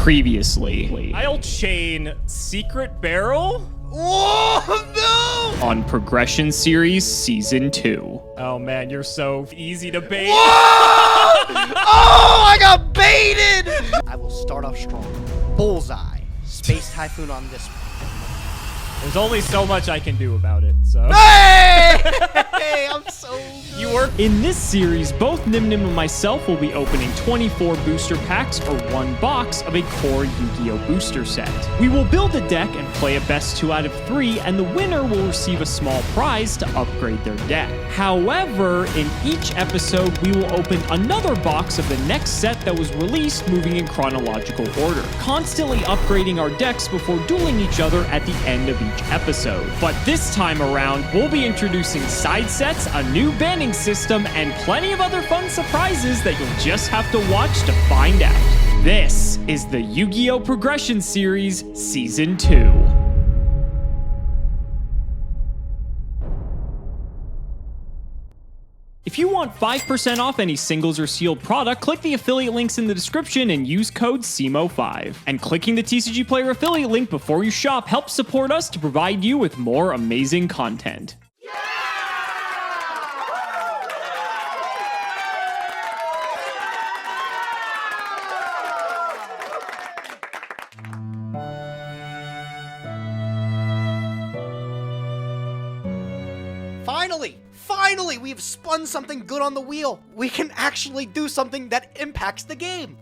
Previously. I'll chain Secret Barrel? Whoa, no! On Progression Series Season 2. Oh man, you're so easy to bait. Whoa! Oh, I got baited! I will start off strong. Bullseye. Space Typhoon on this one. There's only so much I can do about it, so. Hey! Hey, I'm so good. You work. In this series, both Nyhmnim and myself will be opening 24 booster packs or one box of a core Yu-Gi-Oh! Booster set. We will build a deck and play a best 2 out of 3, and the winner will receive a small prize to upgrade their deck. However, in each episode, we will open another box of the next set that was released, moving in chronological order, constantly upgrading our decks before dueling each other at the end of each episode. But this time around, we'll be introducing side sets, a new banning system, and plenty of other fun surprises that you'll just have to watch to find out. This is the Yu-Gi-Oh! Progression Series Season 2. If you want 5% off any singles or sealed product, click the affiliate links in the description and use code Cimoooooo5. And clicking the TCG Player affiliate link before you shop helps support us to provide you with more amazing content. Finally, we have spun something good on the wheel. We can actually do something that impacts the game.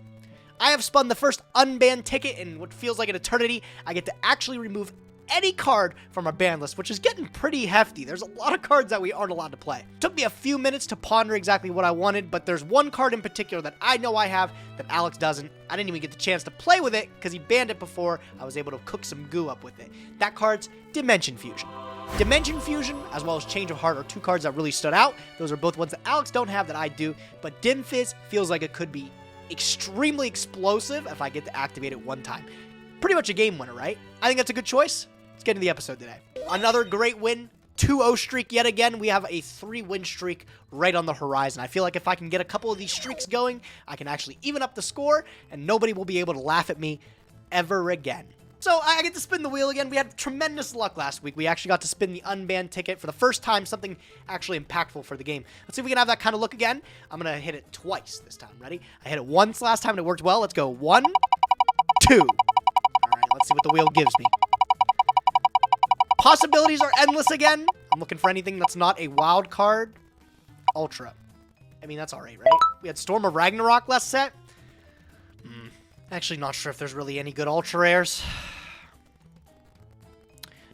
I have spun the first unbanned ticket in what feels like an eternity. I get to actually remove any card from our ban list, which is getting pretty hefty. There's a lot of cards that we aren't allowed to play. Took me a few minutes to ponder exactly what I wanted, but there's one card in particular that I know I have that Alex doesn't. I didn't even get the chance to play with it because he banned it before I was able to cook some goo up with it. That card's Dimension Fusion. Dimension Fusion, as well as Change of Heart, are two cards that really stood out. Those are both ones that Alex don't have that I do, but Dim Fizz feels like it could be extremely explosive if I get to activate it one time. Pretty much a game winner, right? I think that's a good choice. Let's get into the episode today. Another great win, 2-0 streak yet again. We have a 3-win streak right on the horizon. I feel like if I can get a couple of these streaks going, I can actually even up the score, and nobody will be able to laugh at me ever again. So I get to spin the wheel again. We had tremendous luck last week. We actually got to spin the unbanned ticket for the first time, something actually impactful for the game. Let's see if we can have that kind of look again. I'm going to hit it twice this time. Ready? I hit it once last time and it worked well. Let's go 1, 2. All right, let's see what the wheel gives me. Possibilities are endless again. I'm looking for anything that's not a wild card. Ultra. I mean, that's all right, right? We had Storm of Ragnarok last set. Actually, not sure if there's really any good ultra rares.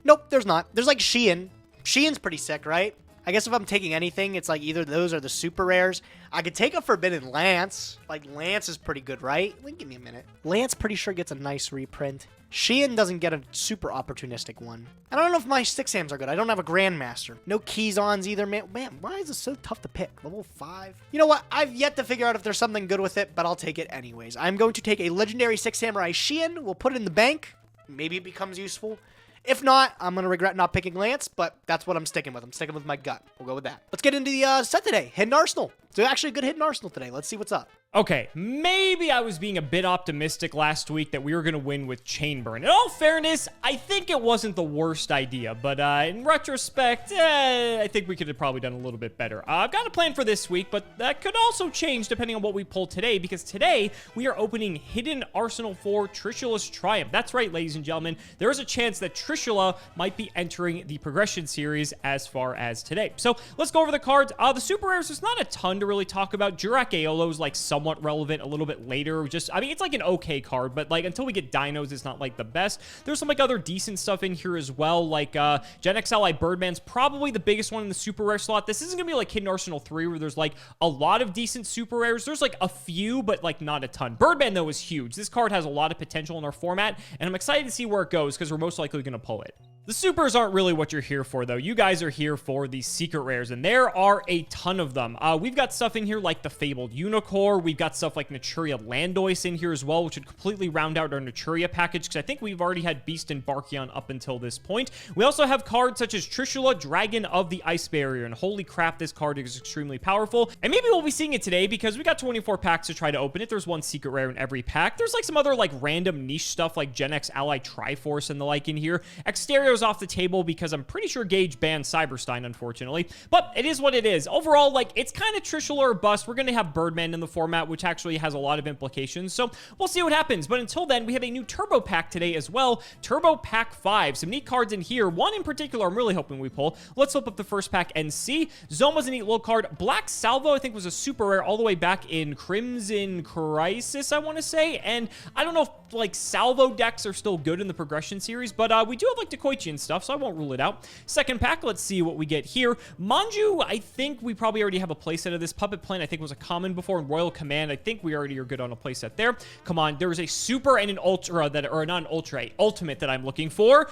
Nope, there's not. There's like Shein. Shein's pretty sick, right? I guess if I'm taking anything, it's like either those or the super rares. I could take a Forbidden Lance. Like, Lance is pretty good, right? Give me a minute. Lance pretty sure gets a nice reprint. Shein doesn't get a super opportunistic one. I don't know if my 6-Ams are good. I don't have a Grandmaster. No Keys-Ons either, man. Man, why is it so tough to pick? Level 5? You know what? I've yet to figure out if there's something good with it, but I'll take it anyways. I'm going to take a Legendary 6 Samurai Shein. We'll put it in the bank. Maybe it becomes useful. If not, I'm going to regret not picking Lance, but that's what I'm sticking with. I'm sticking with my gut. We'll go with that. Let's get into the set today. Hidden Arsenal. It's actually a good Hidden Arsenal today. Let's see what's up. Okay, maybe I was being a bit optimistic last week that we were going to win with Chainburn. In all fairness, I think it wasn't the worst idea, but in retrospect, I think we could have probably done a little bit better. I've got a plan for this week, but that could also change depending on what we pull today, because today we are opening Hidden Arsenal for Trishula's Triumph. That's right, ladies and gentlemen. There is a chance that Trishula might be entering the Progression Series as far as today. So let's go over the cards. The super rares, there's not a ton to really talk about. Jurak Aolo's like somewhat relevant a little bit later. I mean, it's like an okay card, but like until we get dinos, it's not like the best. There's some like other decent stuff in here as well, like Gen XLI Birdman's probably the biggest one in the super rare slot. This isn't gonna be like Hidden Arsenal 3 where there's like a lot of decent super rares. There's like a few, but like not a ton. Birdman though is huge. This card has a lot of potential in our format, and I'm excited to see where it goes because we're most likely gonna pull it. The supers aren't really what you're here for, though. You guys are here for these secret rares, and there are a ton of them. We've got stuff in here like the Fabled Unicorn. We've got stuff like Naturia Landois in here as well, which would completely round out our Naturia package, because I think we've already had Beast and Barkion up until this point. We also have cards such as Trishula, Dragon of the Ice Barrier, and holy crap, this card is extremely powerful. And maybe we'll be seeing it today, because we got 24 packs to try to open it. There's one secret rare in every pack. There's like some other like random niche stuff like Gen X Ally Triforce and the like in here. Exterio's off the table because I'm pretty sure Gage banned Cyberstein, unfortunately. But it is what it is. Overall, like, it's kind of Trishula or bust. We're going to have Birdman in the format, which actually has a lot of implications. So we'll see what happens. But until then, we have a new Turbo Pack today as well. Turbo Pack 5. Some neat cards in here. One in particular I'm really hoping we pull. Let's flip up the first pack and see. Zoma's a neat little card. Black Salvo, I think, was a super rare all the way back in Crimson Crisis, I want to say. And I don't know if, like, Salvo decks are still good in the progression series, but we do have, like, Dekoichi and stuff, so I won't rule it out. Second pack, let's see what we get here. Manju, I think we probably already have a playset of this. Puppet Plane, I think, was a common before. And Royal Command, I think we already are good on a playset there. Come on, there is a super and an ultra that, or not an ultra, a ultimate that I'm looking for.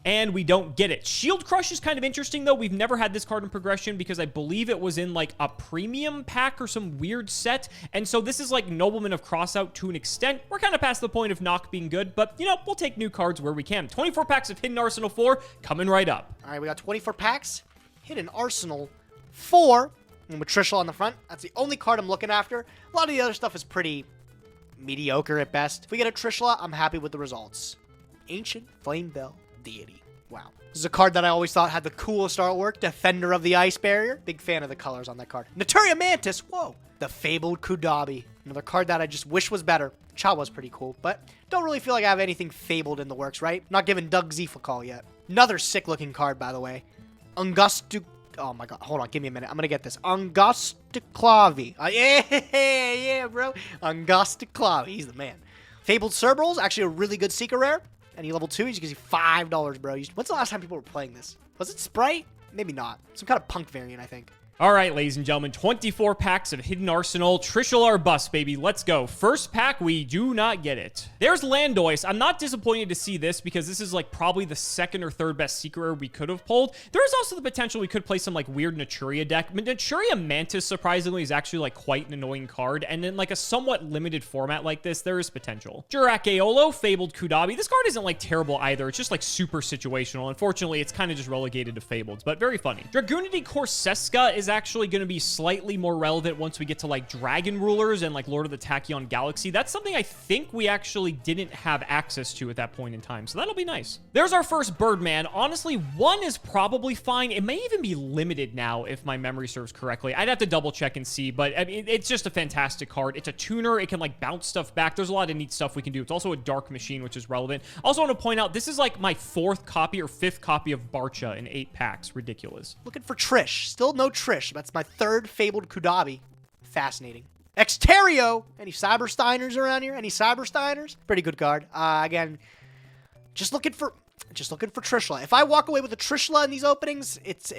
And we don't get it. Shield Crush is kind of interesting, though. We've never had this card in progression because I believe it was in, like, a premium pack or some weird set. And so this is, like, Nobleman of Crossout to an extent. We're kind of past the point of Nock being good, but, you know, we'll take new cards where we can. 24 packs of Hidden Arsenal 4 coming right up. All right, we got 24 packs. Hidden Arsenal 4. And with Trishula on the front, that's the only card I'm looking after. A lot of the other stuff is pretty mediocre at best. If we get a Trishula, I'm happy with the results. Ancient Flamebell Deity. Wow. This is a card that I always thought had the coolest artwork. Defender of the Ice Barrier. Big fan of the colors on that card. Naturia Mantis. Whoa. The Fabled Kudabi. Another card that I just wish was better. Cha was pretty cool, but don't really feel like I have anything Fabled in the works, right? Not giving Doug Ziff a call yet. Another sick looking card, by the way. Ungustu... Oh my god. Hold on. Give me a minute. I'm gonna get this. Ungustiklavi. Yeah, bro. Ungustiklavi. He's the man. Fabled Cerberal's actually a really good secret rare. And he level 2, he gives you $5, bro. When's the last time people were playing this? Was it Sprite? Maybe not. Some kind of punk variant, I think. All right, ladies and gentlemen, 24 packs of Hidden Arsenal. Trishula or bust, baby. Let's go. First pack, we do not get it. There's Landois. I'm not disappointed to see this because this is like probably the second or third best secret rare we could have pulled. There is also the potential we could play some like weird Naturia deck. Naturia Mantis, surprisingly, is actually like quite an annoying card. And in like a somewhat limited format like this, there is potential. Jurak Aeolo, Fabled Kudabi. This card isn't like terrible either. It's just like super situational. Unfortunately, it's kind of just relegated to Fabled, but very funny. Dragunity Corseska is actually going to be slightly more relevant once we get to like Dragon Rulers and like Lord of the Tachyon Galaxy. That's something I think we actually didn't have access to at that point in time, so that'll be nice. There's our first Birdman. Honestly, 1 is probably fine. It may even be limited now if my memory serves correctly. I'd have to double check and see, but I mean, it's just a fantastic card. It's a tuner. It can like bounce stuff back. There's a lot of neat stuff we can do. It's also a dark machine, which is relevant. Also want to point out, this is like my 4th copy or 5th copy of Barcha in 8 packs. Ridiculous. Looking for Trish. Still no Trish. That's my 3rd Fabled Kudabi. Fascinating. Exterio! Any Cybersteiners around here? Any Cybersteiners? Pretty good card. Again, just looking for Trishula. If I walk away with a Trishula in these openings, it's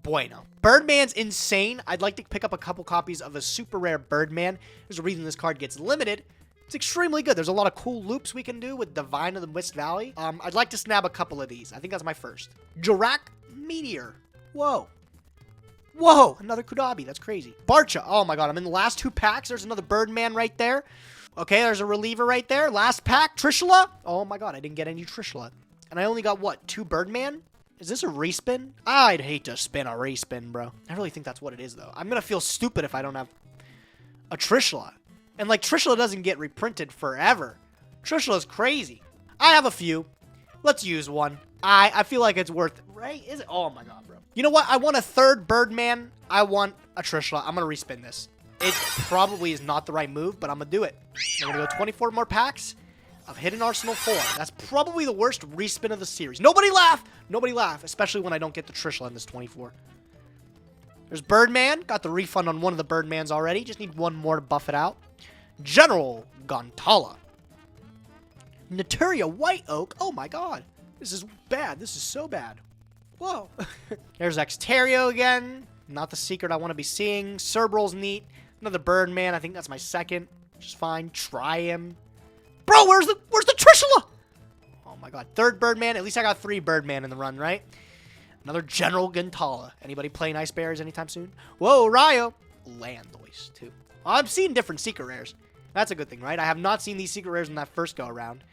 bueno. Birdman's insane. I'd like to pick up a couple copies of a super rare Birdman. There's a reason this card gets limited. It's extremely good. There's a lot of cool loops we can do with Divine of the Mist Valley. I'd like to snab a couple of these. I think that's my first. Jurak Meteor. Whoa. Whoa, another Kudabi. That's crazy. Barcha. Oh my god, I'm in the last 2 packs. There's another Birdman right there. Okay, there's a reliever right there. Last pack, Trishula. Oh my god, I didn't get any Trishula. And I only got, what, 2 Birdman? Is this a respin? I'd hate to spin a respin, bro. I really think that's what it is, though. I'm gonna feel stupid if I don't have a Trishula. And, like, Trishula doesn't get reprinted forever. Trishula's crazy. I have a few. Let's use one. I feel like it's worth it, right? Is it? Oh my god, bro. You know what? I want a 3rd Birdman. I want a Trishula. I'm gonna respin this. It probably is not the right move, but I'm gonna do it. I'm gonna go 24 more packs of Hidden Arsenal 4. That's probably the worst respin of the series. Nobody laugh! Nobody laugh, especially when I don't get the Trishula in this 24. There's Birdman. Got the refund on one of the Birdmans already. Just need one more to buff it out. General Gontala. Naturia White Oak. Oh my god. This is bad. This is so bad. Whoa. There's Exterio again. Not the secret I want to be seeing. Cerberal's neat. Another Birdman. I think that's my 2nd. Which is fine. Try him. Bro, where's the Trishula? Oh my god. Third Birdman. At least I got 3 Birdman in the run, right? Another General Gantala. Anybody playing Ice Bears anytime soon? Whoa, Ryo. Landoise, too. I'm seeing different secret rares. That's a good thing, right? I have not seen these secret rares in that first go around.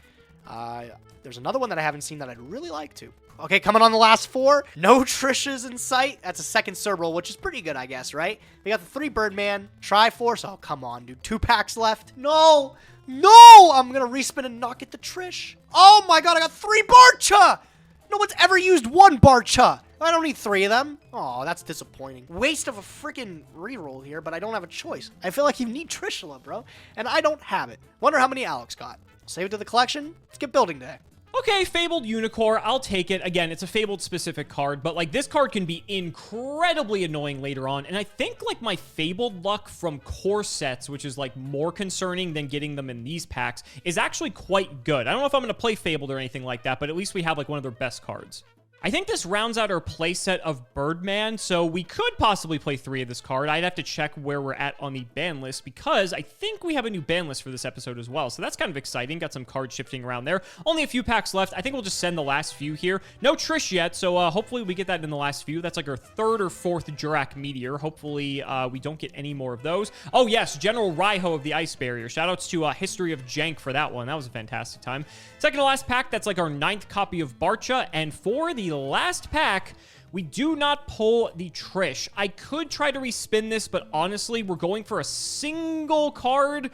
There's another one that I haven't seen that I'd really like to. Okay, coming on the last 4. No Trishas in sight. That's a second Cerberus, which is pretty good, I guess, right? We got the 3 Birdman, Triforce. Oh, come on, dude. 2 packs left. No! No! I'm gonna respin and not get the Trish. Oh my god, I got 3 Barcha! No one's ever used 1 Barcha. I don't need 3 of them. Oh, that's disappointing. Waste of a freaking reroll here, but I don't have a choice. I feel like you need Trishula, bro, and I don't have it. Wonder how many Alex got. Save it to the collection. Let's get building day. Okay, Fabled Unicorn, I'll take it. Again, it's a Fabled specific card, but like this card can be incredibly annoying later on. And I think like my Fabled luck from core sets, which is like more concerning than getting them in these packs, is actually quite good. I don't know if I'm going to play Fabled or anything like that, but at least we have like one of their best cards. I think this rounds out our playset of Birdman, so we could possibly play 3 of this card. I'd have to check where we're at on the ban list, because I think we have a new ban list for this episode as well, so that's kind of exciting. Got some card shifting around there. Only a few packs left. I think we'll just send the last few here. No Trish yet, so hopefully we get that in the last few. That's like our 3rd or 4th Jurak Meteor. Hopefully we don't get any more of those. Oh yes, General Raiho of the Ice Barrier. Shoutouts to History of Jank for that one. That was a fantastic time. Second to last pack, that's like our 9th copy of Barcha, and for the last pack, we do not pull the Trish. I could try to respin this, but honestly, we're going for a single card.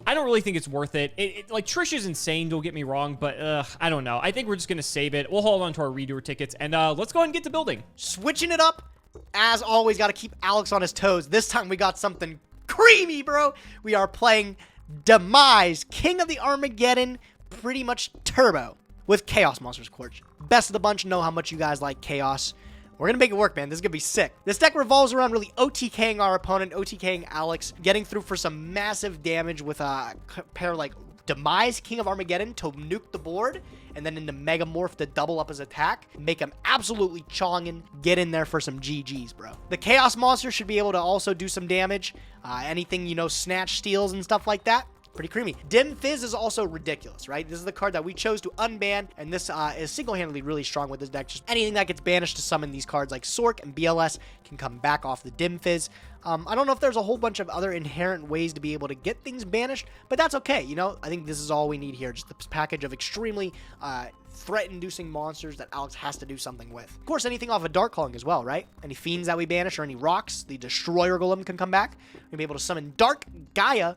I don't really think it's worth it. Like, Trish is insane, don't get me wrong, but I don't know. I think we're just going to save it. We'll hold on to our redo tickets, and let's go ahead and get to building. Switching it up. As always, got to keep Alex on his toes. This time we got something creamy, bro. We are playing Demise, King of the Armageddon, pretty much turbo, with Chaos Monsters, of course. Best of the bunch, know how much you guys like Chaos. We're going to make it work, man. This is going to be sick. This deck revolves around really OTKing our opponent, OTKing Alex, getting through for some massive damage with a pair like Demise, King of Armageddon, to nuke the board, and then into Megamorph to double up his attack, make him absolutely chonging, get in there for some GGs, bro. The Chaos Monster should be able to also do some damage. Anything, you know, snatch steals and stuff like that. Pretty creamy. Dim Fizz is also ridiculous, right? This is the card that we chose to unban, and this is single-handedly really strong with this deck. Just anything that gets banished to summon these cards like Sork and BLS can come back off the Dim Fizz. I don't know if there's a whole bunch of other inherent ways to be able to get things banished, but that's okay, you know? I think this is all we need here, just this package of extremely threat-inducing monsters that Alex has to do something with. Of course, anything off of Dark Calling as well, right? Any Fiends that we banish or any rocks, the Destroyer Golem can come back. We'll be able to summon Dark Gaia.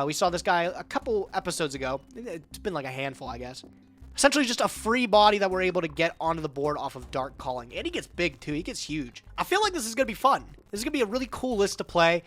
We saw this guy a couple episodes ago. It's been like a handful, I guess. Essentially just a free body that we're able to get onto the board off of Dark Calling. And he gets big, too. He gets huge. I feel like this is going to be fun. This is going to be a really cool list to play.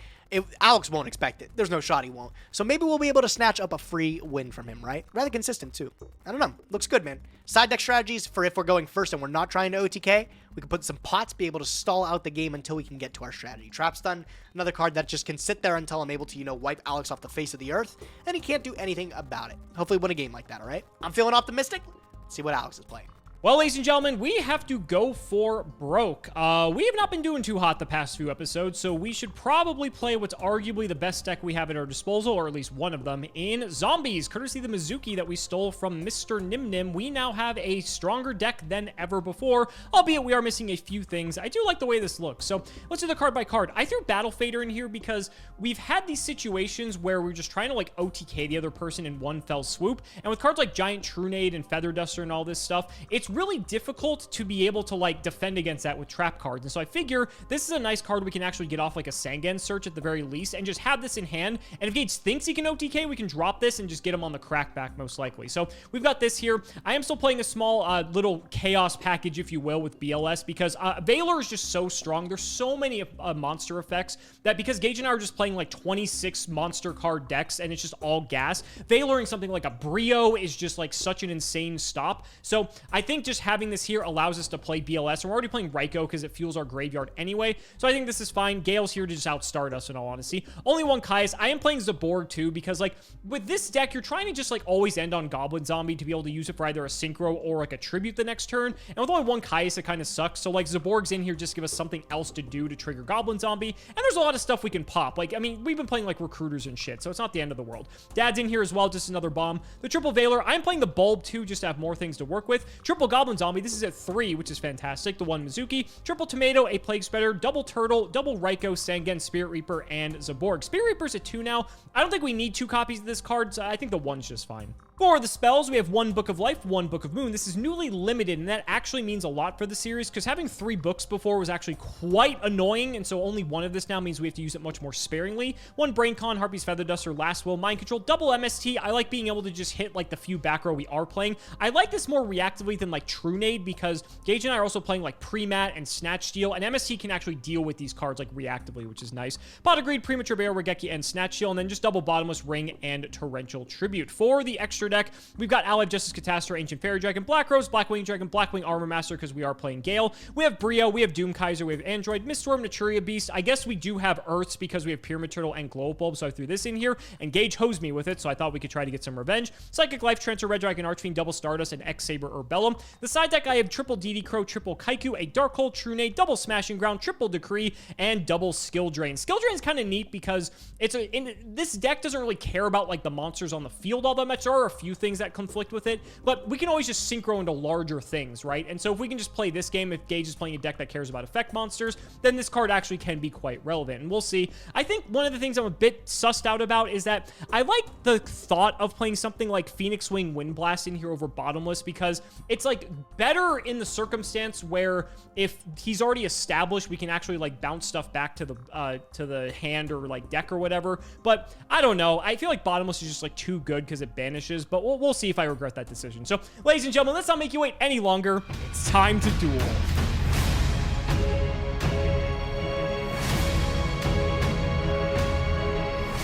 Alex won't expect it. There's no shot he won't. So maybe we'll be able to snatch up a free win from him, right? Rather consistent, too. I don't know. Looks good, man. Side deck strategies for if we're going first and we're not trying to OTK. We can put some pots, be able to stall out the game until we can get to our strategy. Trap Stun, another card that just can sit there until I'm able to, you know, wipe Alex off the face of the earth. And he can't do anything about it. Hopefully win a game like that, all right? I'm feeling optimistic. Let's see what Alex is playing. Well, ladies and gentlemen, we have to go for broke. We have not been doing too hot the past few episodes, so we should probably play what's arguably the best deck we have at our disposal, or at least one of them, in Zombies. Courtesy of the Mizuki that we stole from Mr. Nyhmnim, we now have a stronger deck than ever before, albeit we are missing a few things. I do like the way this looks, so let's do the card by card. I threw Battle Fader in here because we've had these situations where we're just trying to, like, OTK the other person in one fell swoop, and with cards like Giant Trunade and Feather Duster and all this stuff, it's really difficult to be able to like defend against that with trap cards. And so I figure this is a nice card we can actually get off like a Sangan search at the very least and just have this in hand. And if Gage thinks he can OTK, we can drop this and just get him on the crackback most likely. So we've got this here. I am still playing a small little chaos package, if you will, with BLS because Valor is just so strong. There's so many monster effects that because Gage and I are just playing like 26 monster card decks and it's just all gas, Valoring something like a Brio is just like such an insane stop. So I think think just having this here allows us to play BLS. And we're already playing Raikou because it fuels our graveyard anyway. So I think this is fine. Gale's here to just outstart us in all honesty. Only one Caius. I am playing Zaborg too because like with this deck, you're trying to just like always end on Goblin Zombie to be able to use it for either a Synchro or like a Tribute the next turn. And with only one Caius, it kind of sucks. So like Zaborg's in here just give us something else to do to trigger Goblin Zombie. And there's a lot of stuff we can pop. Like, I mean, we've been playing like Recruiters and shit, so it's not the end of the world. Dad's in here as well, just another bomb. The Triple Veiler, I'm playing the Bulb too, just to have more things to work with. Triple Goblin Zombie, this is at 3, which is fantastic. The one Mizuki. Triple Tomato, a Plague Spreader, double Turtle, double Raikou, Sangen, Spirit Reaper, and Zaborg. Spirit Reaper's at 2 now. I don't think we need 2 copies of this card, so I think the 1's just fine. For the spells, we have 1 Book of Life, 1 Book of Moon. This is newly limited, and that actually means a lot for the series, because having 3 books before was actually quite annoying, and so only 1 of this now means we have to use it much more sparingly. 1 Braincon, Harpy's Feather Duster, Last Will, Mind Control, double MST. I like being able to just hit, like, the few back row we are playing. I like this more reactively than, like, True Nade, because Gage and I are also playing, like, Pre-Mat and Snatch Steal, and MST can actually deal with these cards, like, reactively, which is nice. Pot of Greed, Premature Bear, Regeki, and Snatch Steal, and then just double Bottomless Ring and Torrential Tribute. For the extra deck, we've got Allied Justice Catastrophe, Ancient Fairy Dragon, Black Rose, Blackwing Dragon, Blackwing Armor Master, because we are playing Gale. We have Brio, we have Doom Kaiser, we have Android, Miststorm, Naturia Beast. I guess we do have Earths because we have Pyramid Turtle and Glow Bulb, so I threw this in here. And Gage hosed me with it, so I thought we could try to get some revenge. Psychic Life Transfer, Red Dragon, Archfiend, Double Stardust, and X-Saber Urbellum. The side deck, I have triple DD Crow, triple Kaiku, a Darkhold, True Nade, double Smashing Ground, triple Decree, and double Skill Drain. Skill Drain is kind of neat because this deck doesn't really care about like the monsters on the field all that much. There are a few things that conflict with it, but we can always just synchro into larger things, right? And so if we can just play this game, if Gage is playing a deck that cares about effect monsters, then this card actually can be quite relevant, and we'll see. I think one of the things I'm a bit sussed out about is that I like the thought of playing something like Phoenix Wing Wind Blast in here over Bottomless, because it's like better in the circumstance where if he's already established, we can actually like bounce stuff back to the hand or like deck or whatever. But I don't know. I feel like Bottomless is just like too good because it banishes, but we'll see if I regret that decision. So, ladies and gentlemen, let's not make you wait any longer. It's time to duel.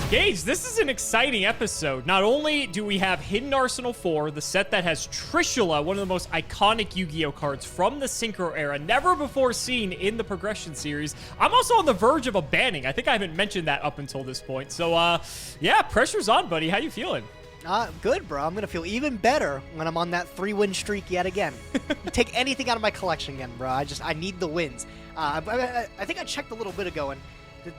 Gage, this is an exciting episode. Not only do we have Hidden Arsenal 4, the set that has Trishula, one of the most iconic Yu-Gi-Oh cards from the Synchro era, never before seen in the Progression series. I'm also on the verge of a banning. I think I haven't mentioned that up until this point. So, yeah, pressure's on, buddy. How you feeling? Good, bro. I'm going to feel even better when I'm on that 3-win streak yet again. You take anything out of my collection again, bro. I need the wins. I think I checked a little bit ago, and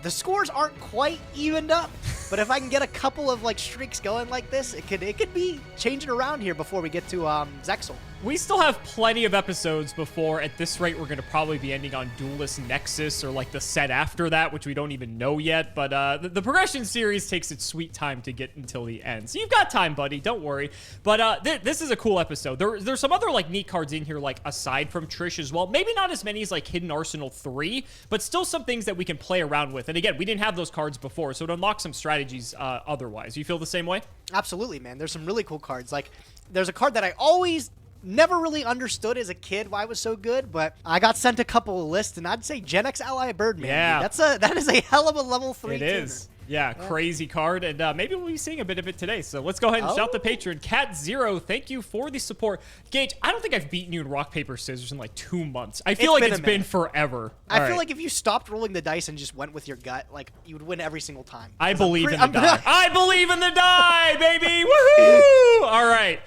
the scores aren't quite evened up, but if I can get a couple of like streaks going like this, it could be changing around here before we get to Zexal. We still have plenty of episodes before, at this rate, we're going to probably be ending on Duelist Nexus or like the set after that, which we don't even know yet. But the Progression series takes its sweet time to get until the end. So you've got time, buddy. Don't worry. But this is a cool episode. There's some other like neat cards in here, like aside from Trish as well. Maybe not as many as like Hidden Arsenal 3, but still some things that we can play around with. And again, we didn't have those cards before, so it unlocks some strategies otherwise. You feel the same way? Absolutely, man. There's some really cool cards. Like, there's a card that I always never really understood as a kid why it was so good, but I got sent a couple of lists, and I'd say Gen X Ally Birdman. Yeah. Dude, that is a hell of a level 3 It is. Yeah, crazy card, and maybe we'll be seeing a bit of it today. So let's go ahead and shout the patron. Cat Zero, thank you for the support. Gage, I don't think I've beaten you in rock, paper, scissors in like 2 months. I feel like it's been forever. I feel like if you stopped rolling the dice and just went with your gut, like, you would win every single time. I believe in the die. I believe in the die, baby! Woohoo! All right.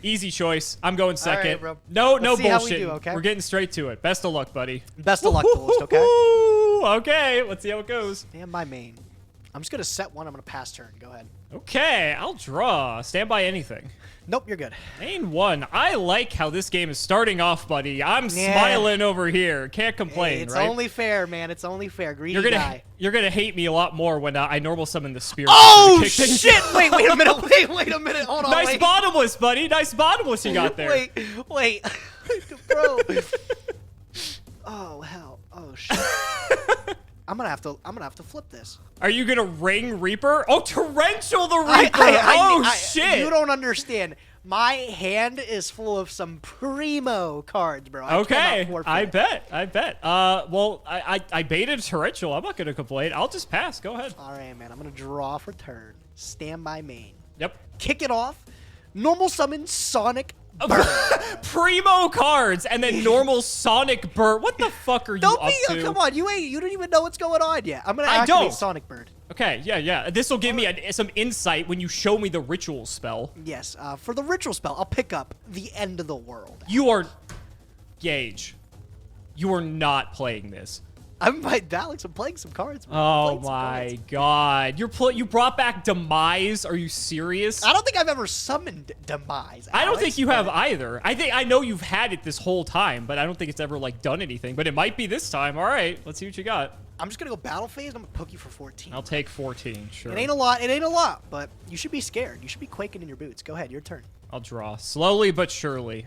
Easy choice. I'm going second. Right, bro. No Let's see how we bullshit. do, okay? We're getting straight to it. Best of luck, buddy. Best of luck, Duelist, okay? Okay, let's see how it goes. Damn my main. I'm just going to set one. I'm going to pass turn. Go ahead. Okay, I'll draw. Stand by anything. Nope, you're good. Main 1. I like how this game is starting off, buddy. I'm smiling over here. Can't complain, It's right? only fair, man. It's only fair. Greedy guy. You're gonna hate me a lot more when I normal summon the spirit. Oh, shit! Wait a minute. Wait a minute. Hold on. Nice bottomless, buddy. Nice bottomless you got there. Wait. Bro. Oh, hell. Oh, shit. I'm gonna have to flip this. Are you gonna ring Reaper? Oh, Torrential the Reaper! Shit! You don't understand. My hand is full of some primo cards, bro. Okay, I bet. Well, I baited Torrential. I'm not gonna complain. I'll just pass. Go ahead. All right, man. I'm gonna draw for turn. Stand by main. Yep. Kick it off. Normal summon Sonic Primo cards and then normal Sonic Bird. What the fuck are you up to? Come on, you don't even know what's going on yet. I'm gonna I activate don't. Sonic Bird. Okay, yeah. This will give me some insight when you show me the ritual spell. Yes, for the ritual spell, I'll pick up the end of the world. You are... Gage. You are not playing this. Alex, I'm playing some cards. Oh my god. You brought back Demise? Are you serious? I don't think I've ever summoned Demise, Alex, I don't think you have either. I know you've had it this whole time, but I don't think it's ever like done anything. But it might be this time. All right, let's see what you got. I'm just gonna go battle phase and I'm gonna poke you for 14. I'll take 14, sure. It ain't a lot, but you should be scared. You should be quaking in your boots. Go ahead, your turn. I'll draw. Slowly but surely.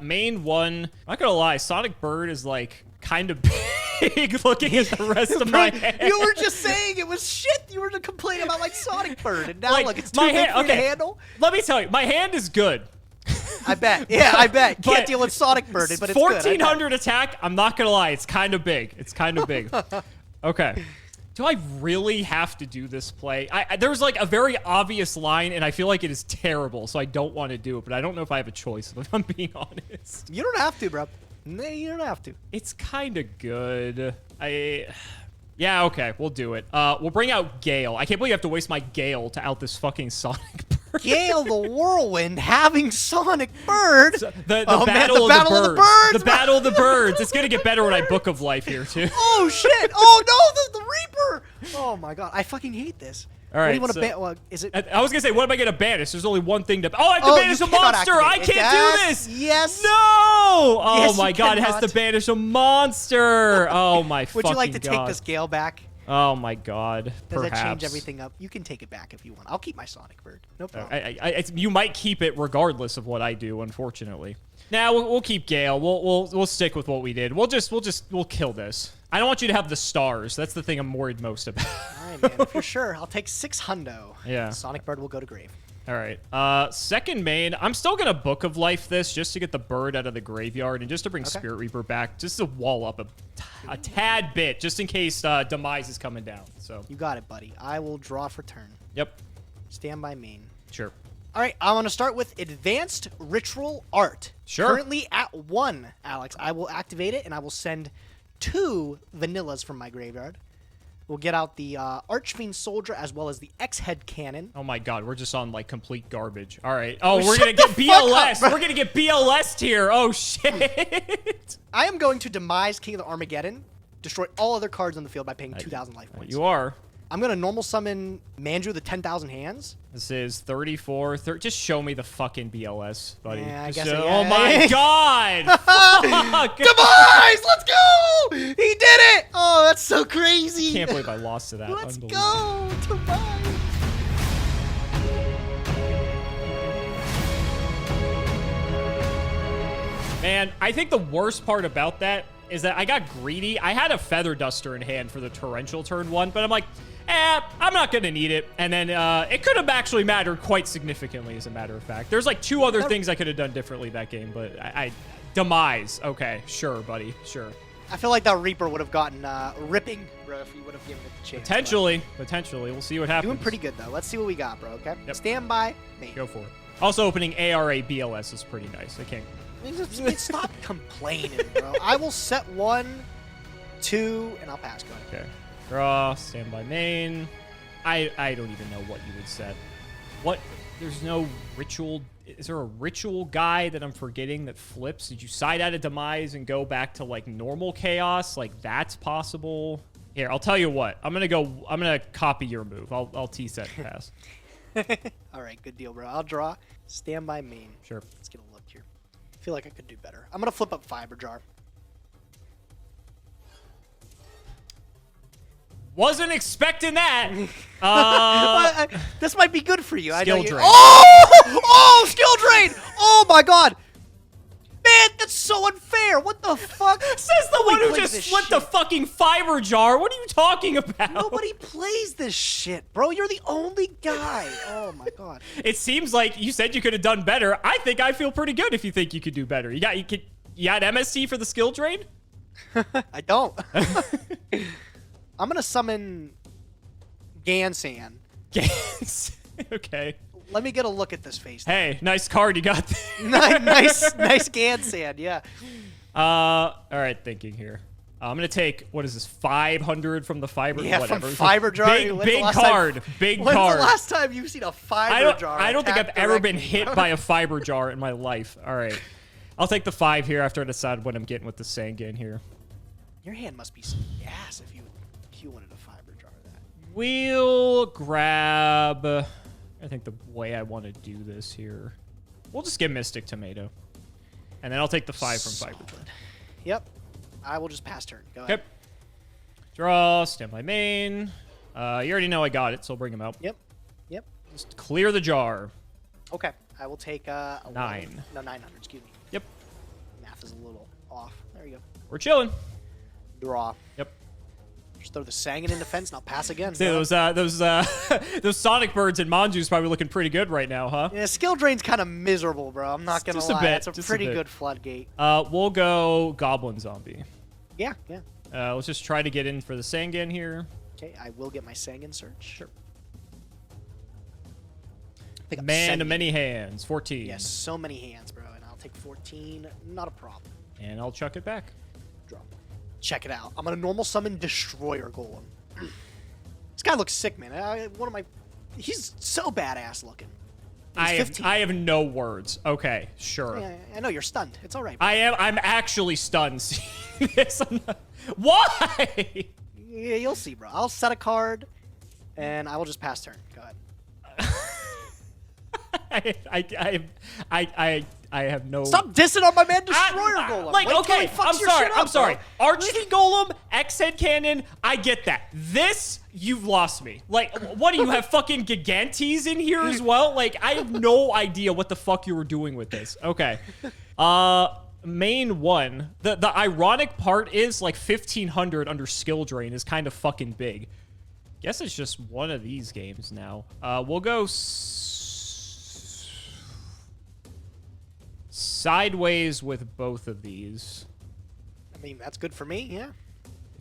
Main one, I'm not gonna lie, Sonic Bird is like kind of big looking at the rest of my hand. You were just saying it was shit. You were complaining about my Sonic Bird, and now Like, look, it's too my big hand- for you to okay. handle. Let me tell you, my hand is good. I bet. Yeah, I bet. Can't But deal with Sonic Bird, but it's 1400 attack, I'm not gonna lie, it's kind of big. It's kind of big. Okay. Do I really have to do this play? There's like a very obvious line, and I feel like it is terrible, so I don't want to do it, but I don't know if I have a choice, if I'm being honest. You don't have to, bro. No, you don't have to. It's kind of good. Yeah, okay, we'll do it. We'll bring out Gale. I can't believe I have to waste my Gale to out this fucking Sonic Bird. Gale the Whirlwind having Sonic Bird. The Oh, man, battle, the Battle of of the the Birds. Birds, The Battle of the Birds. It's gonna get better when I Book of Life here, too. Oh, shit. Oh, no, the Reaper. Oh, my God. I fucking hate this. All What right, do you want to so- ban? Well, is it? I was gonna say, what am I gonna banish? There's only one thing to... Oh, I have to Oh, banish you a cannot monster! I activate it. can't do Yes, this! yes. No! Oh Yes, my you god, it has to cannot. banish a monster! Oh my fucking god. Would you like to take this Gale back? Oh my god, Does perhaps. that change everything up? You can take it back if you want. I'll keep my Sonic Bird. No problem. You might keep it regardless of what I do, unfortunately. Now we'll keep Gale. We'll stick with what we did. We'll kill this. I don't want you to have the stars. That's the thing I'm worried most about. All right, man. If you're sure, I'll take 6 hundo. Yeah. Sonic Bird will go to grave. All right. Second main, I'm still gonna Book of Life this just to get the bird out of the graveyard and just to bring Spirit Reaper back, just to wall up a tad bit, just in case Demise is coming down. So. You got it, buddy. I will draw for turn. Yep. Stand by main. Sure. All right, I'm going to start with Advanced Ritual Art. Sure. Currently at 1, Alex. I will activate it, and I will send 2 vanillas from my graveyard. We'll get out the Archfiend Soldier as well as the X-Head Cannon. Oh my god, we're just on like complete garbage. All right. Oh, we're Shut gonna get the fuck BLS. up, bro. We're gonna get BLS here. Oh shit. I am going to Demise King of the Armageddon, destroy all other cards on the field by paying 2,000 life points. You are. I'm going to normal summon Mandrew the 10,000 Hands. This is 34. Just show me the fucking BLS, buddy. Yeah, I Just guess show- I- Oh my god. Fuck. Demise! Let's go! He did it! Oh, that's so crazy. Can't believe I lost to that. Let's Unbelievable. go, Demise. Man, I think the worst part about that is that I got greedy. I had a Feather Duster in hand for the Torrential turn 1, but I'm like, I'm not going to need it. And then it could have actually mattered quite significantly, as a matter of fact. There's like 2 other things I could have done differently that game, but I Demise. Okay, sure, buddy, sure. I feel like that Reaper would have gotten ripping, bro, if you would have given it the chance. Potentially. We'll see what happens. Doing pretty good, though. Let's see what we got, bro, okay? Yep. Stand by me. Go for it. Also, opening ARA BLS is pretty nice. I can't... Stop complaining, bro. I will set 1, 2, and I'll pass. Go ahead. Okay. Draw, stand by main. I don't even know what you would set. What? There's no ritual. Is there a ritual guy that I'm forgetting that flips? Did you side out of Demise and go back to like normal chaos? Like that's possible. Here, I'll tell you what. I'm gonna copy your move. I'll T-set and pass. All right, good deal, bro. I'll draw. Stand by main. Sure. Let's get a look here. I feel like I could do better. I'm going to flip up Fiber Jar. Wasn't expecting that. This might be good for you. I know Skill you. drain. Oh, skill drain! Oh my god, man, that's so unfair. What the fuck? Says the one who plays just this flipped a shit? fucking Fiber Jar. What are you talking about? Nobody plays this shit, bro. You're the only guy. Oh my god. It seems like you said you could have done better. I think I feel pretty good if you think you could do better. You got MST for the skill drain? I don't. I'm gonna summon Gansan. Yes. Okay. Let me get a look at this face. Hey, nice card you got there. nice can sand, yeah. All right, thinking here. I'm gonna take, what is this, 500 from the fiber? Yeah, whatever. from fiber jar. Big card. Big When's card. the last time you've seen a fiber jar? I don't think I've attack ever been directly, hit bro? by a fiber jar in my life. All right. I'll take the 5 here after I decide what I'm getting with the Sangan here. Your hand must be some gas if you wanted a fiber jar of that. We'll grab, I think the way I want to do this here. We'll just get Mystic Tomato. And then I'll take the 5 from fiber jar. Yep. I will just pass turn. Go ahead. Okay. Draw, stand by main. You already know I got it, so I'll bring him out. Yep. Yep. Just clear the jar. Okay. I will take 9. No, 900. Excuse me. Yep. Math is a little off. There you go. We're chilling. Draw. Yep. Just throw the Sangan in defense and I'll pass again. Dude, those Sonic birds in Manju's probably looking pretty good right now, huh? Yeah, skill drain's kind of miserable, bro. I'm not gonna Just a lie. bit, It's a just a pretty bit. good floodgate. We'll go Goblin Zombie. Yeah, yeah. Let's just try to get in for the Sangan here. Okay, I will get my Sangan search. Sure. Pick up Man Sangan. of many hands, 14. Yes, so many hands, bro. And I'll take 14. Not a problem. And I'll chuck it back. Draw. Check it out. I'm gonna normal summon Destroyer Golem. This guy looks sick, man. He's so badass looking. He's 15. I have no words. Okay, sure. Yeah, I know you're stunned. It's all right. I'm actually stunned seeing this. Why? Yeah, you'll see, bro. I'll set a card, and I will just pass turn. Go ahead. I have no. Stop dissing on my man Destroyer Golem. Like, Wait till okay, he fucks I'm your sorry. shit I'm up, sorry. bro. Archie Golem, X-Head Cannon, I get that. This, you've lost me. Like, what do you have, fucking Gigantes in here as well? Like, I have no idea what the fuck you were doing with this. Okay. Main 1. The ironic part is, like, 1500 under skill drain is kind of fucking big. Guess it's just one of these games now. We'll go sideways with both of these. I mean, that's good for me, yeah.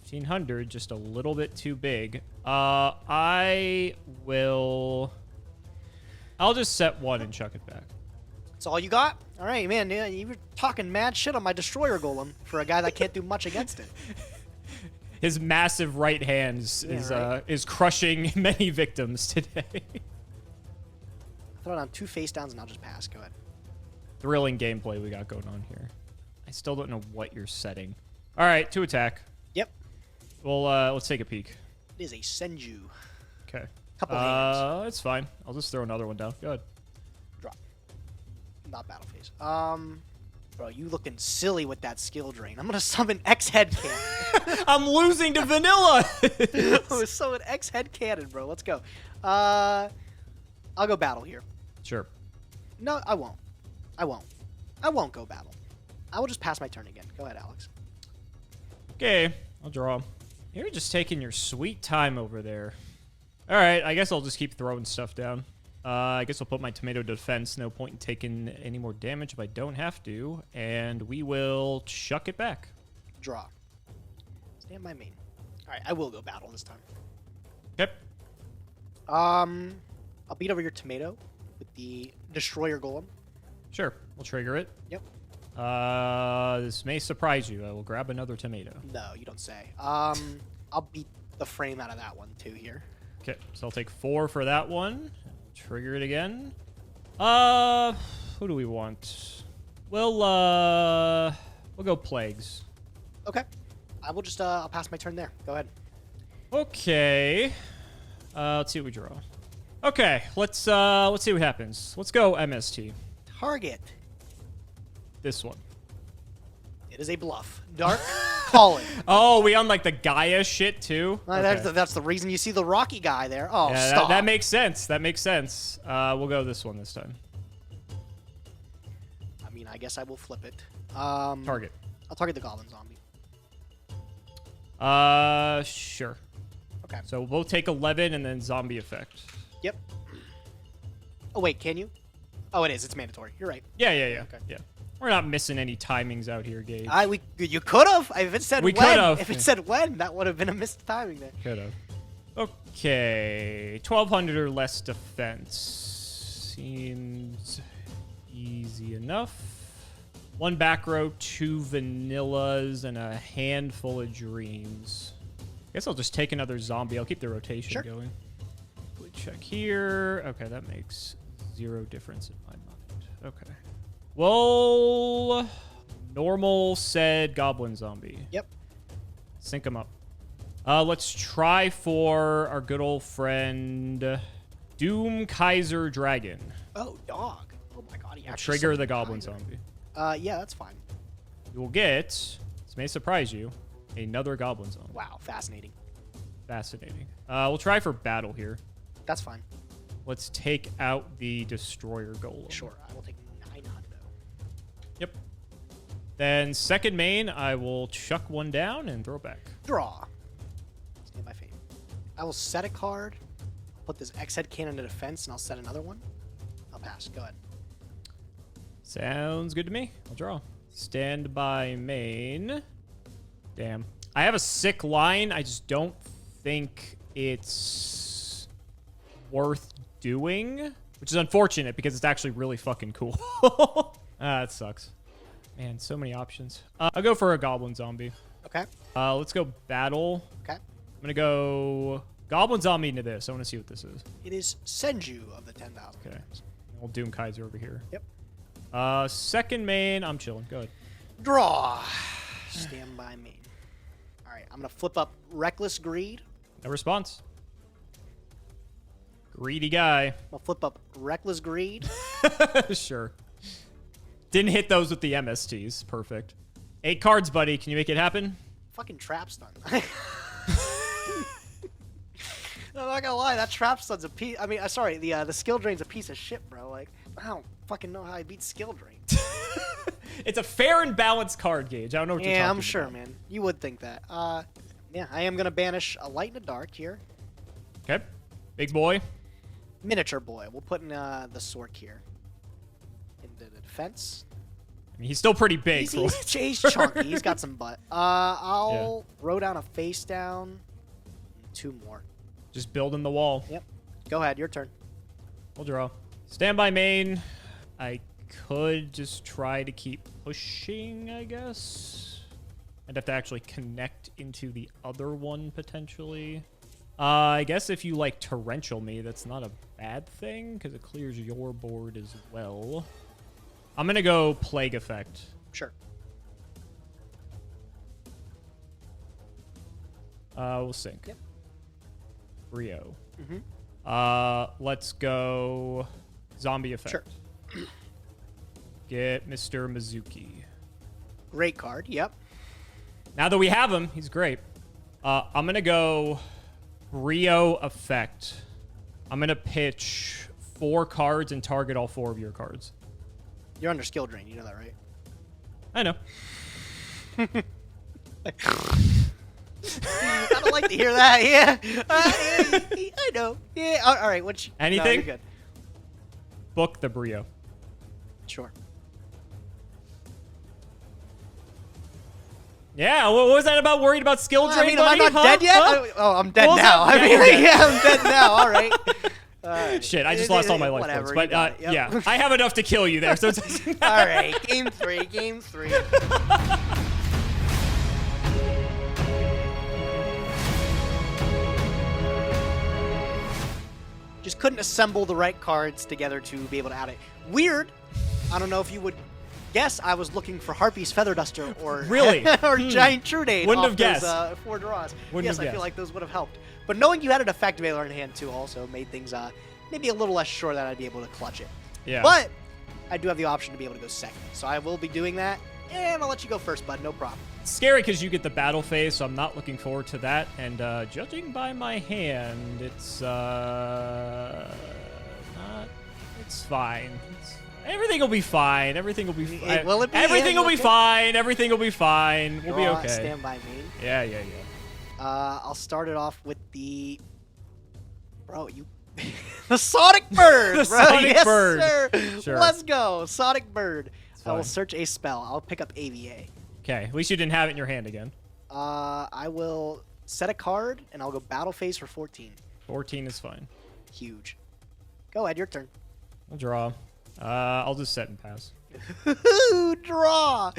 1500, just a little bit too big. I'll just set 1 and chuck it back. That's all you got? All right, man. Yeah, you were talking mad shit on my Destroyer Golem for a guy that can't do much against it. His massive right hand is crushing many victims today. Throw it on 2 face downs and I'll just pass. Go ahead. Thrilling gameplay we got going on here. I still don't know what you're setting. All right, 2 attack. Yep. Well, let's take a peek. It is a Senju. Okay. Couple hands. It's fine. I'll just throw another one down. Go ahead. Drop. Not battle phase. Bro, you looking silly with that skill drain. I'm gonna summon X-Head Cannon. I'm losing to Vanilla. I'm gonna summon X-Head Cannon, bro. Let's go. I'll go battle here. Sure. No, I won't. I won't go battle. I will just pass my turn again. Go ahead, Alex. Okay, I'll draw. You're just taking your sweet time over there. All right, I guess I'll just keep throwing stuff down. I guess I'll put my tomato defense. No point in taking any more damage if I don't have to. And we will chuck it back. Draw. Stand by main. All right, I will go battle this time. Yep. I'll beat over your tomato with the Destroyer Golem. Sure, we'll trigger it. Yep. This may surprise you. I will grab another tomato. No, you don't say. I'll beat the frame out of that one too here. Okay, so I'll take 4 for that one. Trigger it again. Who do we want? We'll go plagues. Okay. I will just I'll pass my turn there. Go ahead. Okay. Let's see what we draw. Okay, let's see what happens. Let's go MST. Target. This one. It is a bluff. Dark Calling. Oh, we on like the Gaia shit too? Okay. That's the reason you see the Rocky guy there. Oh, Yeah, stop. that makes sense. That makes sense. We'll go this one this time. I mean, I guess I will flip it. Target. I'll target the Goblin Zombie. Sure. Okay. So we'll take 11 and then zombie effect. Yep. Oh, wait, can you? Oh, it is. It's mandatory. You're right. Yeah. Okay. Yeah. We're not missing any timings out here, Gage. You could have. If it said We when. could've. If it said when, that would have been a missed timing there. Could have. Okay. 1200 or less defense. seems easy enough. 1 back row, 2 vanillas, and a handful of dreams. Guess I'll just take another zombie. I'll keep the rotation going. Quick check here. Okay, that makes 0 difference in my mind. Okay. Well, normal said goblin zombie. Yep. Sync them up. Let's try for our good old friend Doom Kaiser Dragon. Oh, dog. Oh my god, he actually Trigger the goblin zombie. Yeah, that's fine. You will get, this may surprise you, another goblin zombie. Wow, fascinating. Fascinating. We'll try for battle here. That's fine. Let's take out the destroyer golem. Sure, I will take 900. Yep. Then second main, I will chuck one down and throw it back. Draw. Stand by fate. I will set a card, put this X-head cannon to defense, and I'll set another one. I'll pass. Go ahead. Sounds good to me. I'll draw. Stand by main. Damn. I have a sick line. I just don't think it's worth doing, which is unfortunate because it's actually really fucking cool. That sucks. Man, so many options. I'll go for a goblin zombie. Okay. Let's go battle. Okay. I'm going to go goblin zombie into this. I want to see what this is. It is Senju of the 10,000. Okay. We'll Doom Kaiser over here. Yep. Second main, I'm chilling. Go ahead. Draw. Stand by main. All right, I'm going to flip up Reckless Greed. No response. Greedy guy. I'll flip up Reckless Greed. Sure. Didn't hit those with the MSTs. Perfect. 8 cards, buddy. Can you make it happen? Fucking trap stun. I'm not gonna lie, that trap stun's a piece. I mean, sorry, the skill drain's a piece of shit, bro. Like, I don't fucking know how I beat skill drain. It's a fair and balanced card gauge. I don't know what you're talking about. Yeah, I'm sure, man. You would think that. Yeah, I am gonna banish a light and a dark here. Okay. Big boy. Miniature boy. We'll put in the sword here. Into the defense. I mean, he's still pretty big. He's chunky. He's got some butt. I'll throw down a face down. 2 more. Just building the wall. Yep. Go ahead. Your turn. We'll draw. Stand by main. I could just try to keep pushing, I guess. I'd have to actually connect into the other one, potentially. I guess if you, like, torrential me, that's not a bad thing, because it clears your board as well. I'm going to go Plague Effect. Sure. We'll sync. Yep. Rio. Mm-hmm. Let's go Zombie Effect. Sure. Get Mr. Mizuki. Great card. Yep. Now that we have him, he's great. I'm going to go Rio Effect. I'm going to pitch 4 cards and target all 4 of your cards. You're under skill drain. You know that, right? I know. I don't like to hear that. Yeah. I know. Yeah. All right. What? Anything? No, you're good. Book the Brio. Sure. Yeah, what was that about? Worried about skill drain, I mean, am I buddy? not dead yet? Huh? Oh, I'm dead What was now. that? I Yeah, mean, you're dead. yeah, I'm dead now. All right. Shit, I just lost all my life Whatever, points. you But got it. Yep. yeah, I have enough to kill you there. So it's All right. Game 3. Game 3. Just couldn't assemble the right cards together to be able to add it. Weird. I don't know if you would guess I was looking for Harpy's Feather Duster or Really? or Giant Trunade. Wouldn't off have guessed. Those, 4 draws. Wouldn't Yes, have I feel guessed. like those would have helped. But knowing you had an Effect Veiler in hand too also made things maybe a little less sure that I'd be able to clutch it. yeah. But I do have the option to be able to go second. So I will be doing that. And I'll let you go first, bud. No problem. It's scary because you get the battle phase, so I'm not looking forward to that. And judging by my hand, it's not. It's fine. Everything will be fine. Everything will be fine. Will it be? Everything Yeah, will be okay. fine. Everything will be fine. We'll be Draw, okay. Stand by me. Yeah. I'll start it off with the... Bro, you... the Sonic Bird, The bro. Sonic Yes, Bird. sir. Sure. Let's go. Sonic Bird. I will fine. search a spell. I'll pick up AVA. Okay. At least you didn't have it in your hand again. I will set a card, and I'll go battle phase for 14. 14 is fine. Huge. Go ahead, your turn. We'll draw. I'll just set and pass. Draw.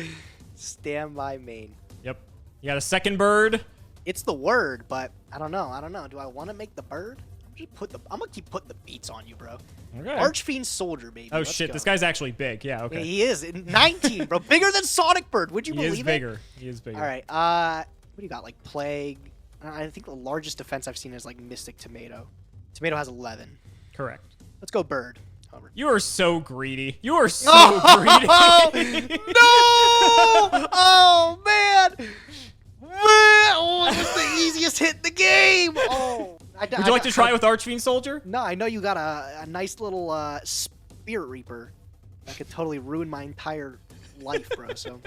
Standby main. Yep. You got a second bird? It's the word, but I don't know. Do I want to make the bird? I'm gonna keep putting the beats on you, bro. Okay. Archfiend Soldier, baby. Oh Let's shit, go. this guy's actually big. Yeah, okay. Yeah, he is. 19, bro. Bigger than Sonic Bird. Would you He believe is it? bigger. He is bigger. All right. What do you got? Like Plague. I think the largest defense I've seen is like Mystic Tomato. Tomato has 11. Correct. Let's go Bird. Over. You are so greedy. You are so greedy. No! Oh man! Oh, this is the easiest hit in the game. Oh. Would you like to try with Archfiend Soldier? No, I know you got a nice little Spirit Reaper that could totally ruin my entire life, bro. So,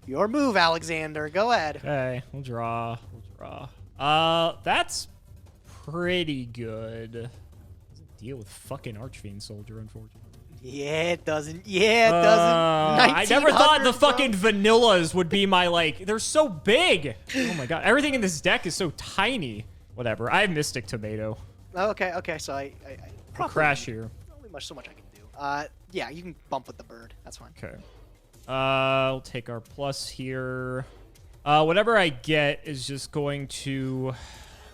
your move, Alexander. Go ahead. Okay, we'll draw. That's pretty good. Doesn't deal with fucking Archfiend Soldier, unfortunately. Yeah, it doesn't. Yeah, it doesn't. I never thought the 1900, fucking vanillas would be my, like, they're so big. Oh my god, everything in this deck is so tiny. Whatever, I have Mystic Tomato. Oh, okay. So I I'll crash here. Only so much I can do. Yeah, you can bump with the bird. That's fine. Okay. We'll take our plus here. Whatever I get is just going to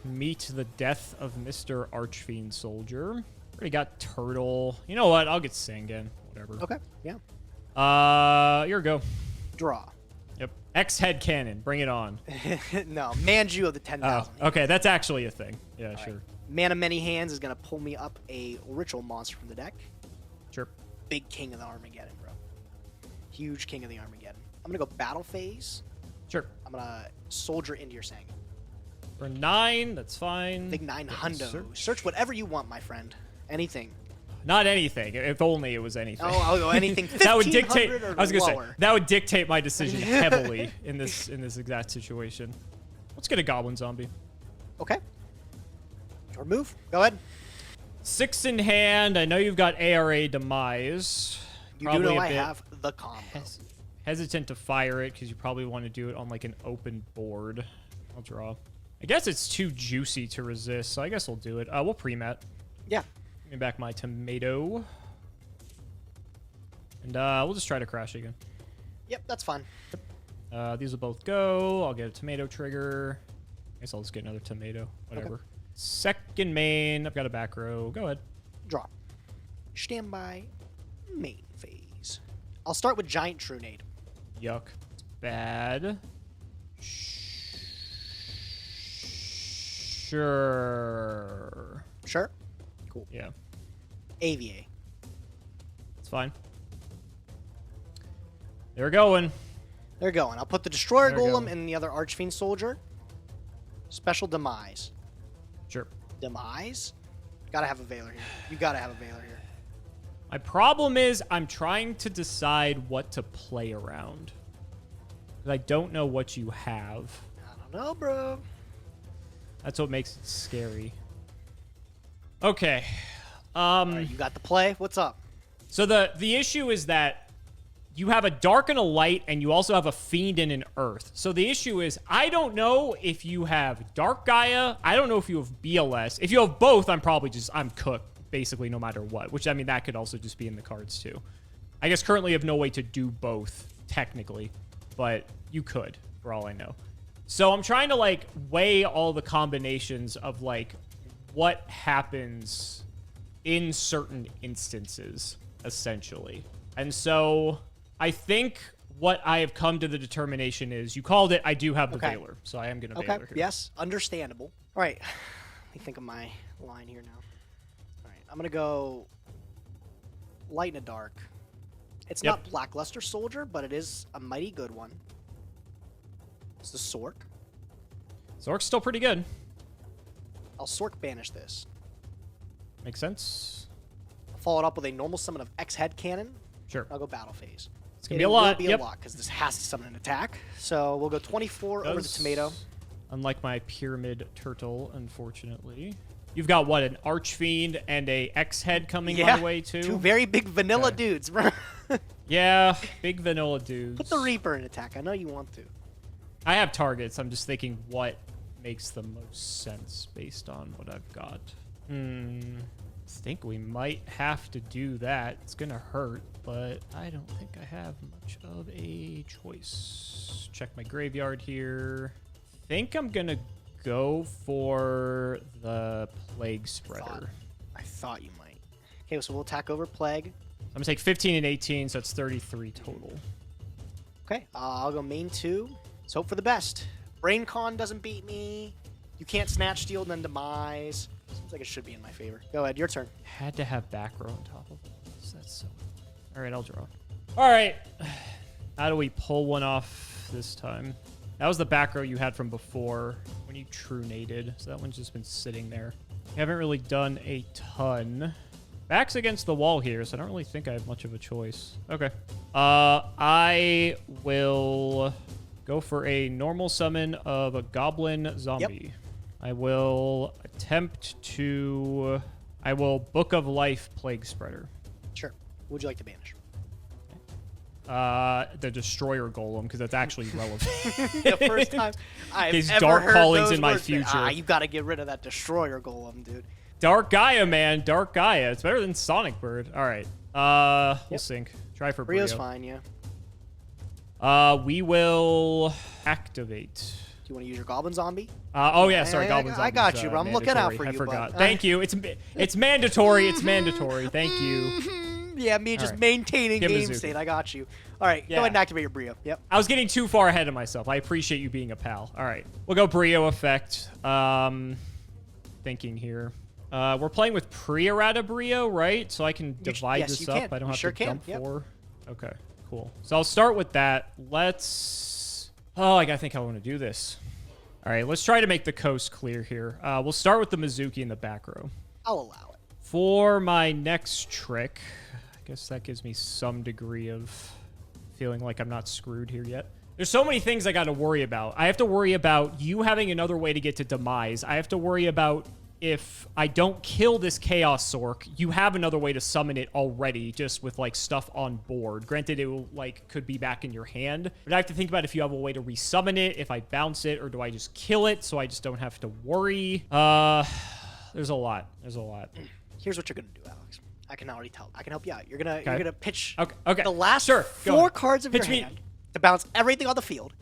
meet the death of Mr. Archfiend Soldier. Already got Turtle. You know what? I'll get Sangan. Whatever. Okay. Yeah. Your go. Draw. Yep. X-Head Cannon. Bring it on. No, Manju of the 10,000. Oh, okay. That's actually a thing. Yeah, sure. Right. Man of Many Hands is going to pull me up a ritual monster from the deck. Sure. Big King of the Armageddon, bro. Huge King of the Armageddon. I'm going to go Battle Phase. Sure. I'm going to Soldier into your Sangan. For 9, that's fine. Big 9 hundo. Search whatever you want, my friend. Anything. Not anything. If only it was anything. Oh, I'll go anything. That would dictate. Or I was gonna lower. say that would dictate my decision heavily in this exact situation. Let's get a Goblin Zombie. Okay. Your move. Go ahead. 6 in hand. I know you've got ARA Demise. You do know I have the combo. Hesitant to fire it because you probably want to do it on like an open board. I'll draw. I guess it's too juicy to resist, so I guess we'll do it. We'll pre-mat. Yeah. Give me back my tomato. And we'll just try to crash again. Yep, that's fine. These will both go. I'll get a tomato trigger. I guess I'll just get another tomato. Whatever. Okay. Second main. I've got a back row. Go ahead. Draw. Standby. Main phase. I'll start with Giant Trunade. Yuck. It's bad. Sure. Sure. Cool. Yeah. AVA. It's fine. They're going. They're going. I'll put the Destroyer They're Golem going. and the other Archfiend Soldier. Special Demise. Sure. Demise? Gotta have a Veiler here. You gotta have a Veiler here. My problem is I'm trying to decide what to play around. 'Cause I don't know what you have. I don't know, bro. That's what makes it scary. Okay. All right, you got the play. What's up? So the issue is that you have a dark and a light, and you also have a fiend and an earth. So the issue is I don't know if you have Dark Gaia. I don't know if you have BLS. If you have both, I'm cooked basically no matter what. Which I mean that could also just be in the cards too. I guess currently you have no way to do both technically, but you could for all I know. So I'm trying to like weigh all the combinations of like what happens in certain instances, essentially. And so I think what I have come to the determination is, you called it, I do have the Veiler. So I am going to Veiler here. Yes, understandable. All right, let me think of my line here now. All right, I'm going to go light and a dark. It's not Blackluster Soldier, but it is a mighty good one. It's the Sork. Zork's still pretty good. I'll Sork banish this. Makes sense. I'll follow it up with a normal summon of X-Head Cannon. Sure. I'll go Battle Phase. It's going to be a lot. It will be a lot, because this has to summon an attack. So we'll go 24 over the tomato. Unlike my Pyramid Turtle, unfortunately. You've got, what, an Archfiend and a X-Head coming my way, too? Two very big vanilla dudes. Yeah, big vanilla dudes. Put the Reaper in attack. I know you want to. I have targets. I'm just thinking what makes the most sense based on what I've got. think we might have to do that. It's gonna hurt, but I don't think I have much of a choice. Check my graveyard here. Think I'm gonna go for the Plague Spreader. I thought you might. Okay, so we'll attack over Plague. I'm gonna take 15 and 18, so that's 33 total. Okay, I'll go main 2. Let's hope for the best. Brain Con doesn't beat me. You can't Snatch Steal and then Demise. Seems like it should be in my favor. Go ahead, your turn. Had to have back row on top of this. That's so... All right, I'll draw. All right. How do we pull one off this time? That was the back row you had from before when you true-nated. So that one's just been sitting there. We haven't really done a ton. Back's against the wall here, so I don't really think I have much of a choice. Okay. I will go for a normal summon of a goblin zombie. Yep. I will attempt to... I will Book of Life Plague Spreader. Sure. What would you like to banish? The Destroyer Golem, because that's actually relevant. The first time I've These ever Dark heard Callings those in my words, future. You got to get rid of that Destroyer Golem, dude. Dark Gaia, man. Dark Gaia. It's better than Sonic Bird. All right. We'll sync. Try for Brio's Brio. fine, yeah. We will activate. Do you want to use your Goblin Zombie? Oh, yeah. Sorry, Goblin Zombie. I got you, bro. I'm looking out for I you, forgot. bud. Thank you. It's mandatory. It's mandatory. Thank you. Yeah, me just maintaining game state. I got you. All right, go ahead and activate your Brio. Yep. I was getting too far ahead of myself. I appreciate you being a pal. All right. We'll go Brio effect. Thinking here. We're playing with pre-errata Brio, right? So I can divide this up. Can. I don't have to jump 4. Okay, cool. So I'll start with that. Let's... Oh, I gotta think how I want to do this. All right, let's try to make the coast clear here. We'll start with the Mizuki in the back row. I'll allow it. For my next trick, I guess that gives me some degree of feeling like I'm not screwed here yet. There's so many things I got to worry about. I have to worry about you having another way to get to Demise. I have to worry about if I don't kill this Chaos Sork, you have another way to summon it already, just with, like, stuff on board. Granted, it will, like, could be back in your hand. But I have to think about if you have a way to resummon it, if I bounce it, or do I just kill it so I just don't have to worry? There's a lot. There's a lot. Here's what you're going to do, Alex. I can already tell. I can help you out. You're gonna pitch the last 4 cards of your hand to bounce everything on the field.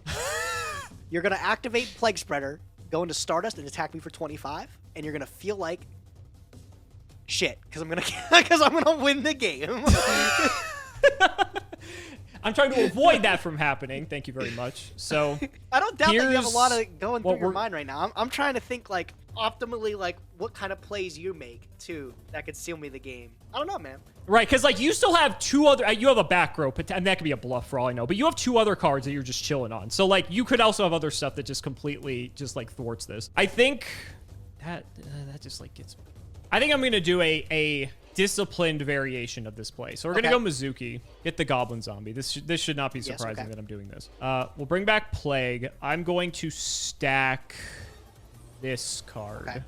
You're gonna activate Plague Spreader, go into Stardust, and attack me for 25, and you're gonna feel like shit because I'm gonna win the game. I'm trying to avoid that from happening. Thank you very much. So I don't doubt that you have a lot of going through your mind right now. I'm trying to think like optimally like what kind of plays you make too that could seal me the game. I don't know, man. Right, because like you still have 2 other. You have a back row, and that could be a bluff for all I know. But you have 2 other cards that you're just chilling on. So like you could also have other stuff that just completely just like thwarts this. I think that just like gets. I think I'm gonna do a disciplined variation of this play. So we're gonna go Mizuki, get the Goblin Zombie. This should not be surprising that I'm doing this. We'll bring back Plague. I'm going to stack this card. Okay.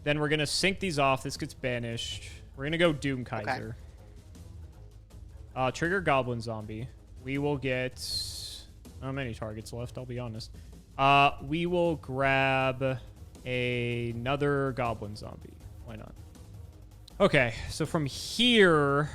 Then we're gonna sync these off. This gets banished. We're gonna go Doom Kaiser. Trigger Goblin Zombie. We will get not many targets left, I'll be honest. We will grab another Goblin Zombie. Why not? Okay, so from here,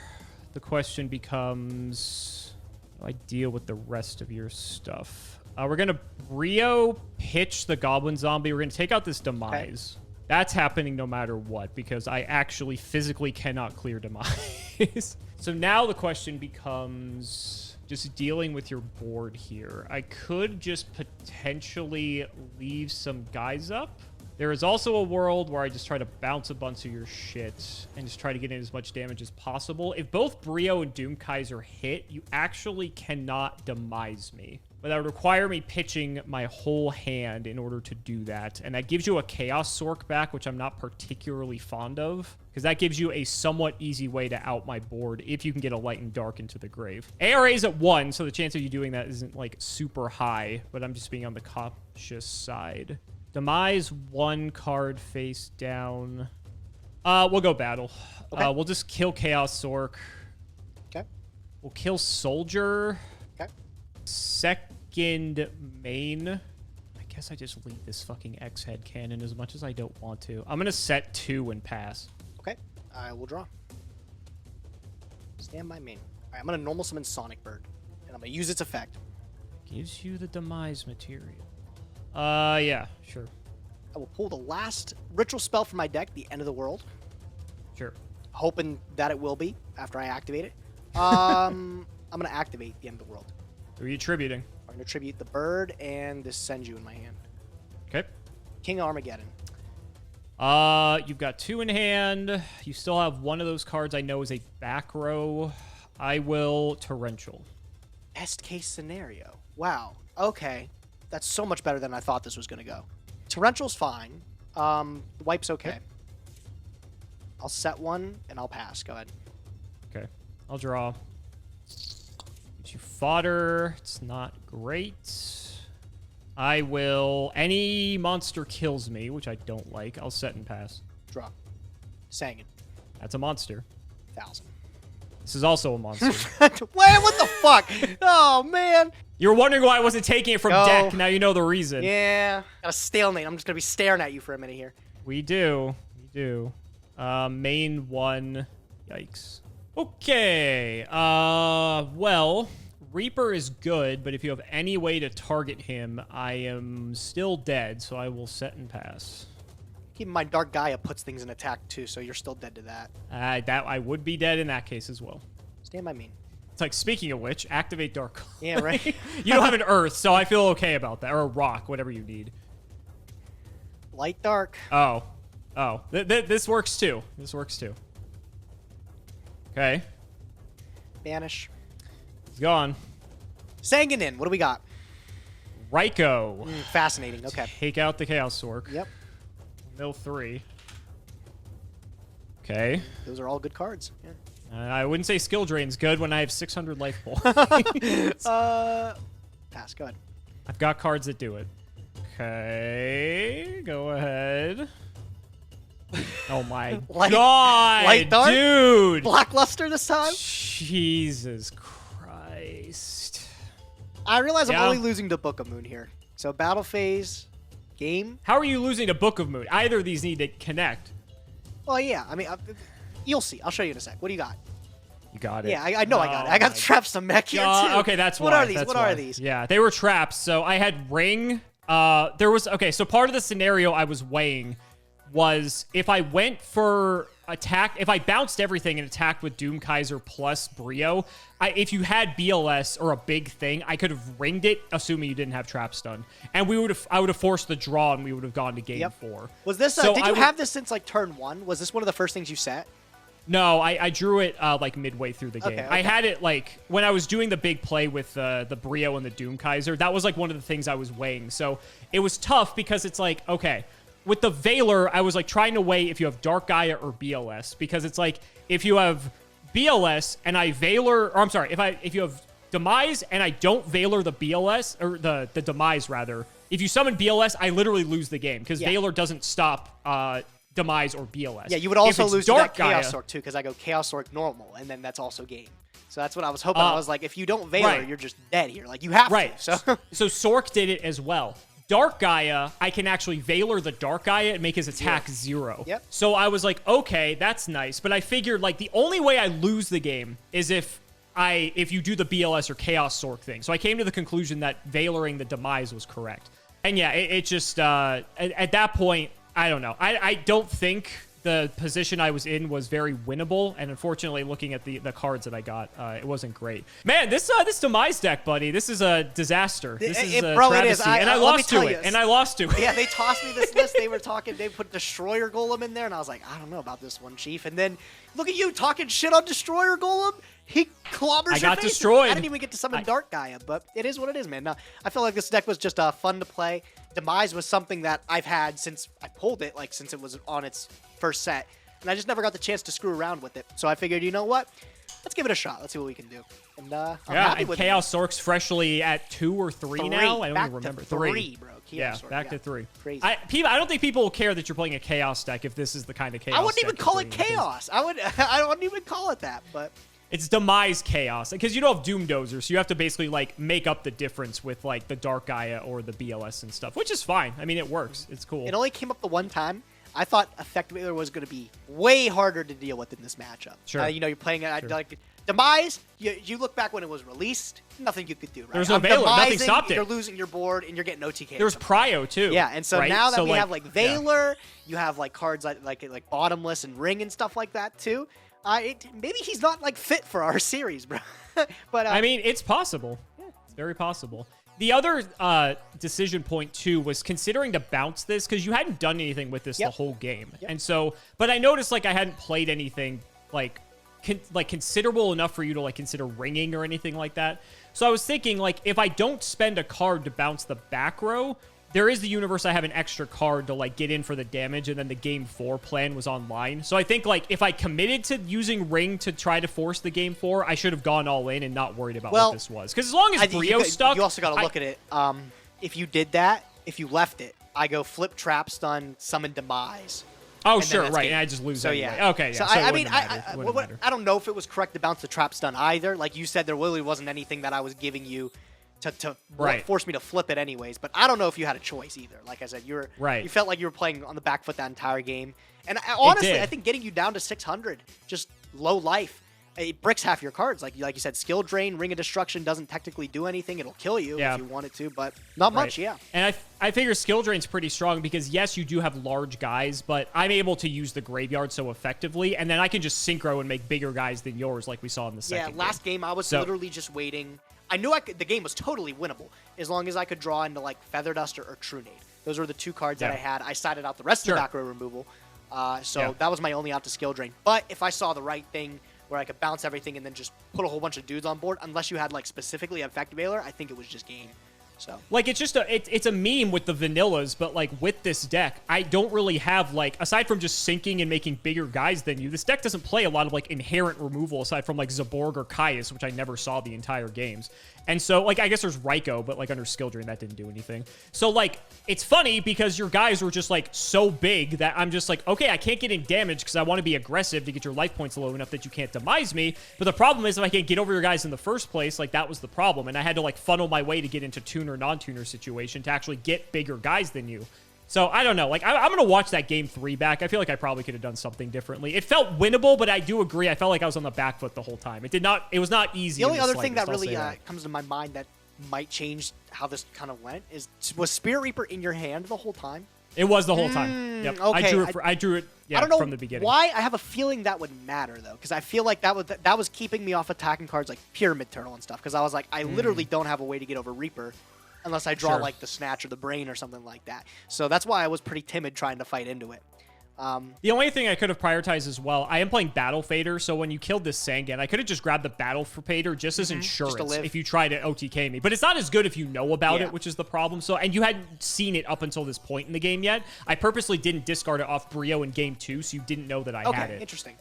the question becomes, how do I deal with the rest of your stuff? We're going to Brio pitch the Goblin Zombie. We're going to take out this Demise. Okay. That's happening no matter what, because I actually physically cannot clear Demise. So now the question becomes just dealing with your board here. I could just potentially leave some guys up. There is also a world where I just try to bounce a bunch of your shit and just try to get in as much damage as possible. If both Brio and Doom Kaiser hit, you actually cannot demise me. But that would require me pitching my whole hand in order to do that. And that gives you a Chaos Sork back, which I'm not particularly fond of, because that gives you a somewhat easy way to out my board if you can get a Light and Dark into the grave. ARA is at 1, so the chance of you doing that isn't like super high, but I'm just being on the cautious side. Demise 1 card face down. We'll go battle. Okay. We'll just kill Chaos Sork. Okay. We'll kill Soldier. Okay. Second main. I guess I just leave this fucking X-Head cannon as much as I don't want to. I'm going to set 2 and pass. Okay. I will draw. Stand by main. All right, I'm going to normal summon Sonic Bird, and I'm going to use its effect. Gives you the demise material. Yeah, sure. I will pull the last ritual spell from my deck, the End of the World. Sure. Hoping that it will be after I activate it. I'm going to activate the End of the World. Who are you attributing? I'm going to tribute the bird and this Senju in my hand. Okay. King of Armageddon. You've got 2 in hand. You still have one of those cards I know is a back row. I will Torrential. Best case scenario. Wow. Okay. That's so much better than I thought this was going to go. Torrential's fine. The wipe's okay. I'll set one, and I'll pass. Go ahead. Okay. I'll draw. Get you fodder. It's not great. I will... Any monster kills me, which I don't like. I'll set and pass. Draw. Sangan. That's a monster. 1,000. This is also a monster. Wait, what the fuck? Oh, man. You were wondering why I wasn't taking it from No. deck. Now you know the reason. Yeah. Got a stalemate. I'm just going to be staring at you for a minute here. We do. We do. Main 1. Yikes. Okay. Well, Reaper is good, but if you have any way to target him, I am still dead, so I will set and pass. Keep in mind, Dark Gaia puts things in attack, too, so you're still dead to that. That I would be dead in that case as well. Stand by me. It's like, speaking of which, activate Dark. Yeah, right? You don't have an Earth, so I feel okay about that. Or a rock, whatever you need. Light Dark. Oh. Oh. This works too. This works too. Okay. Banish. He's gone. Sanganin. What do we got? Raikou. Fascinating. Okay. Take out the Chaos Sork. Yep. Mill 3. Okay. Those are all good cards. Yeah. I wouldn't say skill drain's good when I have 600 life points. Pass. Go ahead. I've got cards that do it. Okay. Go ahead. Oh my god. Light Dark? Dude. Blackluster this time? Jesus Christ. I realize Yeah. I'm only losing to Book of Moon here. So battle phase, game. How are you losing to Book of Moon? Either of these need to connect. Well, yeah. I mean, you'll see. I'll show you in a sec. What do you got? You got it. Yeah, I know I got it. I got my traps to mech here, God. too. Okay, that's why. What are these? That's What why. are these? Yeah, they were traps. So I had Ring. There was... Okay, so part of the scenario I was weighing was if I went for attack... If I bounced everything and attacked with Doom Kaiser plus Brio, if you had BLS or a big thing, I could have ringed it, assuming you didn't have trap stun. And I would have forced the draw, and we would have gone to game 4. Was this... So did you have this since, like, turn 1? Was this one of the first things you set? No, I drew it like midway through the game. Okay. I had it like when I was doing the big play with the Brio and the Doom Kaiser. That was like one of the things I was weighing. So it was tough because it's like, okay, with the Valor, I was like trying to weigh if you have Dark Gaia or BLS, because it's like if you have BLS and I Valor, or I'm sorry, if you have Demise and I don't Valor the BLS or the Demise rather, if you summon BLS, I literally lose the game because Valor doesn't stop Demise or BLS. Yeah, you would also lose to that Gaia, Chaos Sork, too, because I go Chaos Sork normal, and then that's also game. So that's what I was hoping. I was like, if you don't Valor, you're just dead here. Like, you have to. So so Sork did it as well. Dark Gaia, I can actually Valor the Dark Gaia and make his attack 0. Yep. So I was like, okay, that's nice. But I figured, like, the only way I lose the game is if you do the BLS or Chaos Sork thing. So I came to the conclusion that Valoring the Demise was correct. And yeah, it just, at that point, I don't know. I don't think the position I was in was very winnable, and unfortunately, looking at the cards that I got, it wasn't great. Man, this Demise deck, buddy, this is a disaster. This is a bro, travesty. it is. And I lost to it. And I lost to it. Yeah, they tossed me this list. They were talking. They put Destroyer Golem in there, and I was like, I don't know about this one, Chief. And then look at you talking shit on Destroyer Golem. He clobbers your got face. destroyed. I didn't even get to summon Dark Gaia, but it is what it is, man. Now, I feel like this deck was just fun to play. Demise was something that I've had since I pulled it, like since it was on its first set, and I just never got the chance to screw around with it. So I figured, you know what? Let's give it a shot. Let's see what we can do. And I'm happy and with Chaos Sork's freshly at 2 or 3 now. I don't back even remember. to 3, bro. Yeah, Sork, back to 3. Crazy. I don't think people will care that you're playing a Chaos deck if this is the kind of Chaos I wouldn't even deck call you're it playing, Chaos. I wouldn't even call it that, but... It's Demise Chaos, because you don't have Doom Dozer, so you have to basically, like, make up the difference with, like, the Dark Gaia or the BLS and stuff, which is fine. I mean, it works. It's cool. It only came up the one time. I thought Effect Wheeler was going to be way harder to deal with in this matchup. Sure. You know, you're playing like Demise. You look back when it was released, nothing you could do. Right? There was no Veiler. Nothing stopped it. You're losing your board and you're getting OTK. There was Prio too. Yeah, and so right? now that we like, have like Veiler, you have like cards like Bottomless and Ring and stuff like that too. Maybe he's not like fit for our series, bro. But I mean, it's possible. Yeah, it's very possible. The other decision point too was considering to bounce this because you hadn't done anything with this the whole game, and so. But I noticed like I hadn't played anything like considerable enough for you to like consider ringing or anything like that. So I was thinking like if I don't spend a card to bounce the back row, there is the universe I have an extra card to like get in for the damage, and then the game 4 plan was online. So I think like if I committed to using ring to try to force the game 4, I should have gone all in and not worried about what this was. Because as long as Brio stuck, you also got to look at it. If you did that, if you left it, I go flip, trap, stun, summon Demise. Oh, sure, right, and I just lose anyway. Yeah. Okay, yeah. So, I mean, I don't know if it was correct to bounce the trap stun either. Like you said, there really wasn't anything that I was giving you to force me to flip it anyways. But I don't know if you had a choice either. Like I said, you felt like you were playing on the back foot that entire game. And honestly, I think getting you down to 600, just low life, it bricks half your cards. Like you said, Skill Drain, Ring of Destruction doesn't technically do anything. It'll kill you if you want it to, but not much, And I figure Skill Drain's pretty strong because, yes, you do have large guys, but I'm able to use the graveyard so effectively, and then I can just synchro and make bigger guys than yours like we saw in the second game. Last game, I was literally just waiting. I knew the game was totally winnable as long as I could draw into, like, Feather Duster or True Nade. Those were the two cards that I had. I sided out the rest of the back row removal, so that was my only out to Skill Drain. But if I saw the right thing where I could bounce everything and then just put a whole bunch of dudes on board, unless you had, like, specifically Effect Veiler, I think it was just game. So like it's just it's a meme with the vanillas, but like with this deck, I don't really have like, aside from just sinking and making bigger guys than you, this deck doesn't play a lot of like inherent removal aside from like Zaborg or Caius, which I never saw the entire games. And so like I guess there's Raikou, but like under Skill Drain that didn't do anything. So like it's funny because your guys were just like so big that I'm just like, okay, I can't get in damage because I want to be aggressive to get your life points low enough that you can't demise me. But the problem is if I can't get over your guys in the first place, like that was the problem. And I had to like funnel my way to get into tuner, non-tuner situation to actually get bigger guys than you. So I don't know. Like I'm going to watch that game 3 back. I feel like I probably could have done something differently. It felt winnable, but I do agree. I felt like I was on the back foot the whole time. It was not easy. The only other thing that really comes to my mind that might change how this kind of went was Spirit Reaper in your hand the whole time? It was the whole time. Yep. Okay. I drew it I don't know from the beginning. Why. I have a feeling that would matter though, because I feel like that was keeping me off attacking cards like Pyramid Turtle and stuff. Because I was like, I literally don't have a way to get over Reaper unless I draw like the Snatch or the Brain or something like that. So that's why I was pretty timid trying to fight into it. The only thing I could have prioritized as well, I am playing Battle Fader, so when you killed this Sangan, I could have just grabbed the Battle Fader just as insurance if you try to OTK me. But it's not as good if you know about it, which is the problem. So, and you hadn't seen it up until this point in the game yet. I purposely didn't discard it off Brio in game 2, so you didn't know that I had it. Interesting.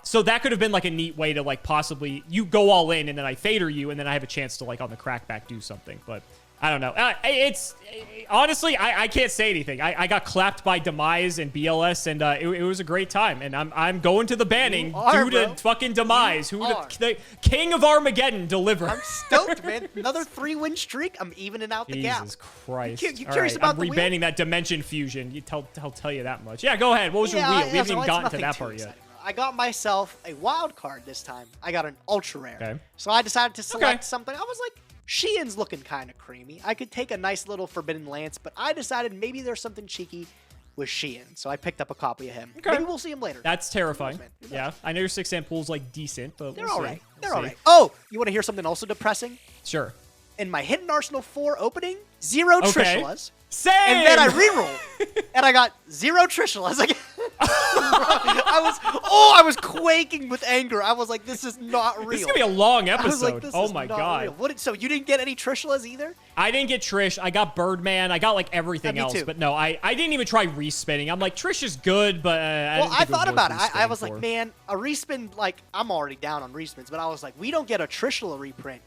So that could have been like a neat way to like possibly, you go all in and then I Fader you and then I have a chance to like on the crackback do something. But I don't know. Honestly, I can't say anything. I got clapped by Demise and BLS, and it was a great time. And I'm going to the banning due to fucking Demise, who the king of Armageddon delivered. I'm stoked, man. Another 3-win streak. I'm evening out the gap. Jesus Christ! You curious about the wheel? I'm rebanning that Dimension Fusion. I'll tell you that much. Yeah, go ahead. What was your wheel? We haven't even gotten to that part yet. I got myself a wild card this time. I got an ultra rare. Okay. So I decided to select something. I was like, Sheehan's looking kind of creamy. I could take a nice little Forbidden Lance, but I decided maybe there's something cheeky with Sheehan. So I picked up a copy of him. Okay. Maybe we'll see him later. That's terrifying. Yeah. I know your 6-amp pool's like decent, but they're all right. They're all right. Oh, you want to hear something also depressing? Sure. In my Hidden Arsenal 4 opening, 0 Trishulas. Same! And then I rerolled, and I got 0 Trishulas again. I was quaking with anger. I was like, this is not real. This is going to be a long episode. I was like, this is my not God. Real. So you didn't get any Trishulas either? I didn't get Trish. I got Birdman. I got like everything else. Too. But no, I didn't even try respinning. I'm like, Trish is good, but I thought about it. I was like, man, a respin, like, I'm already down on respins, but I was like, we don't get a Trishula reprint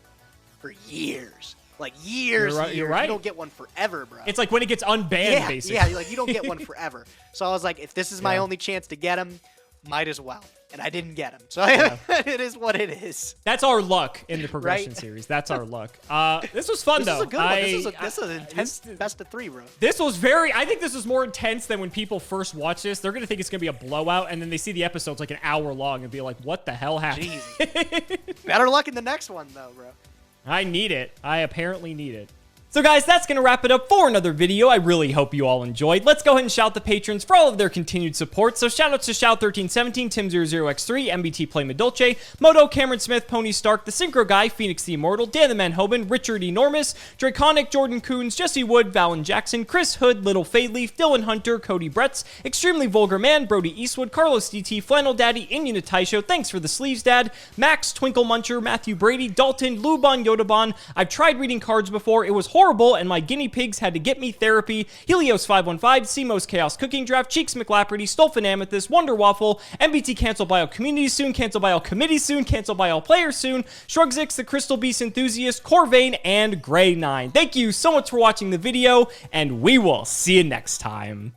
for years. Like years, You're right. You don't get one forever, bro. It's like when it gets unbanned, basically. Yeah, like you don't get one forever. So I was like, if this is my only chance to get him, might as well. And I didn't get him. So it is what it is. That's our luck in the progression Right? series. That's our luck. This was fun, This though. is a good one. This is an intense best of 3, bro. This was I think this was more intense than when people first watch this. They're going to think it's going to be a blowout, and then they see the episodes like an hour long and be like, what the hell happened? Jeez. Better luck in the next one, though, bro. I need it. I apparently need it. So guys, that's going to wrap it up for another video. I really hope you all enjoyed. Let's go ahead and shout the patrons for all of their continued support. So shout outs to Shout1317, Tim00x3, MBT Play Medolce, Moto, Cameron Smith, Pony Stark, The Synchro Guy, Phoenix the Immortal, Dan the Man Hoban, Richard Enormous, Draconic, Jordan Coons, Jesse Wood, Valen Jackson, Chris Hood, Little Fadeleaf, Dylan Hunter, Cody Bretz, Extremely Vulgar Man, Brody Eastwood, Carlos DT, Flannel Daddy, Indian Taisho, thanks for the sleeves, Dad, Max, Twinkle Muncher, Matthew Brady, Dalton, Luban, Yodabon. I've tried reading cards before. It was horrible, and my guinea pigs had to get me therapy. Helios515, Cimoooooooo's Chaos Cooking Draft, Cheeks McLapperty, Stolfin Amethyst, Wonder Waffle, MBT Cancel by all communities soon, Cancel by all committees soon, Cancel by all players soon, Shrugsix, the Crystal Beast Enthusiast, Corvain, and Gray9. Thank you so much for watching the video, and we will see you next time.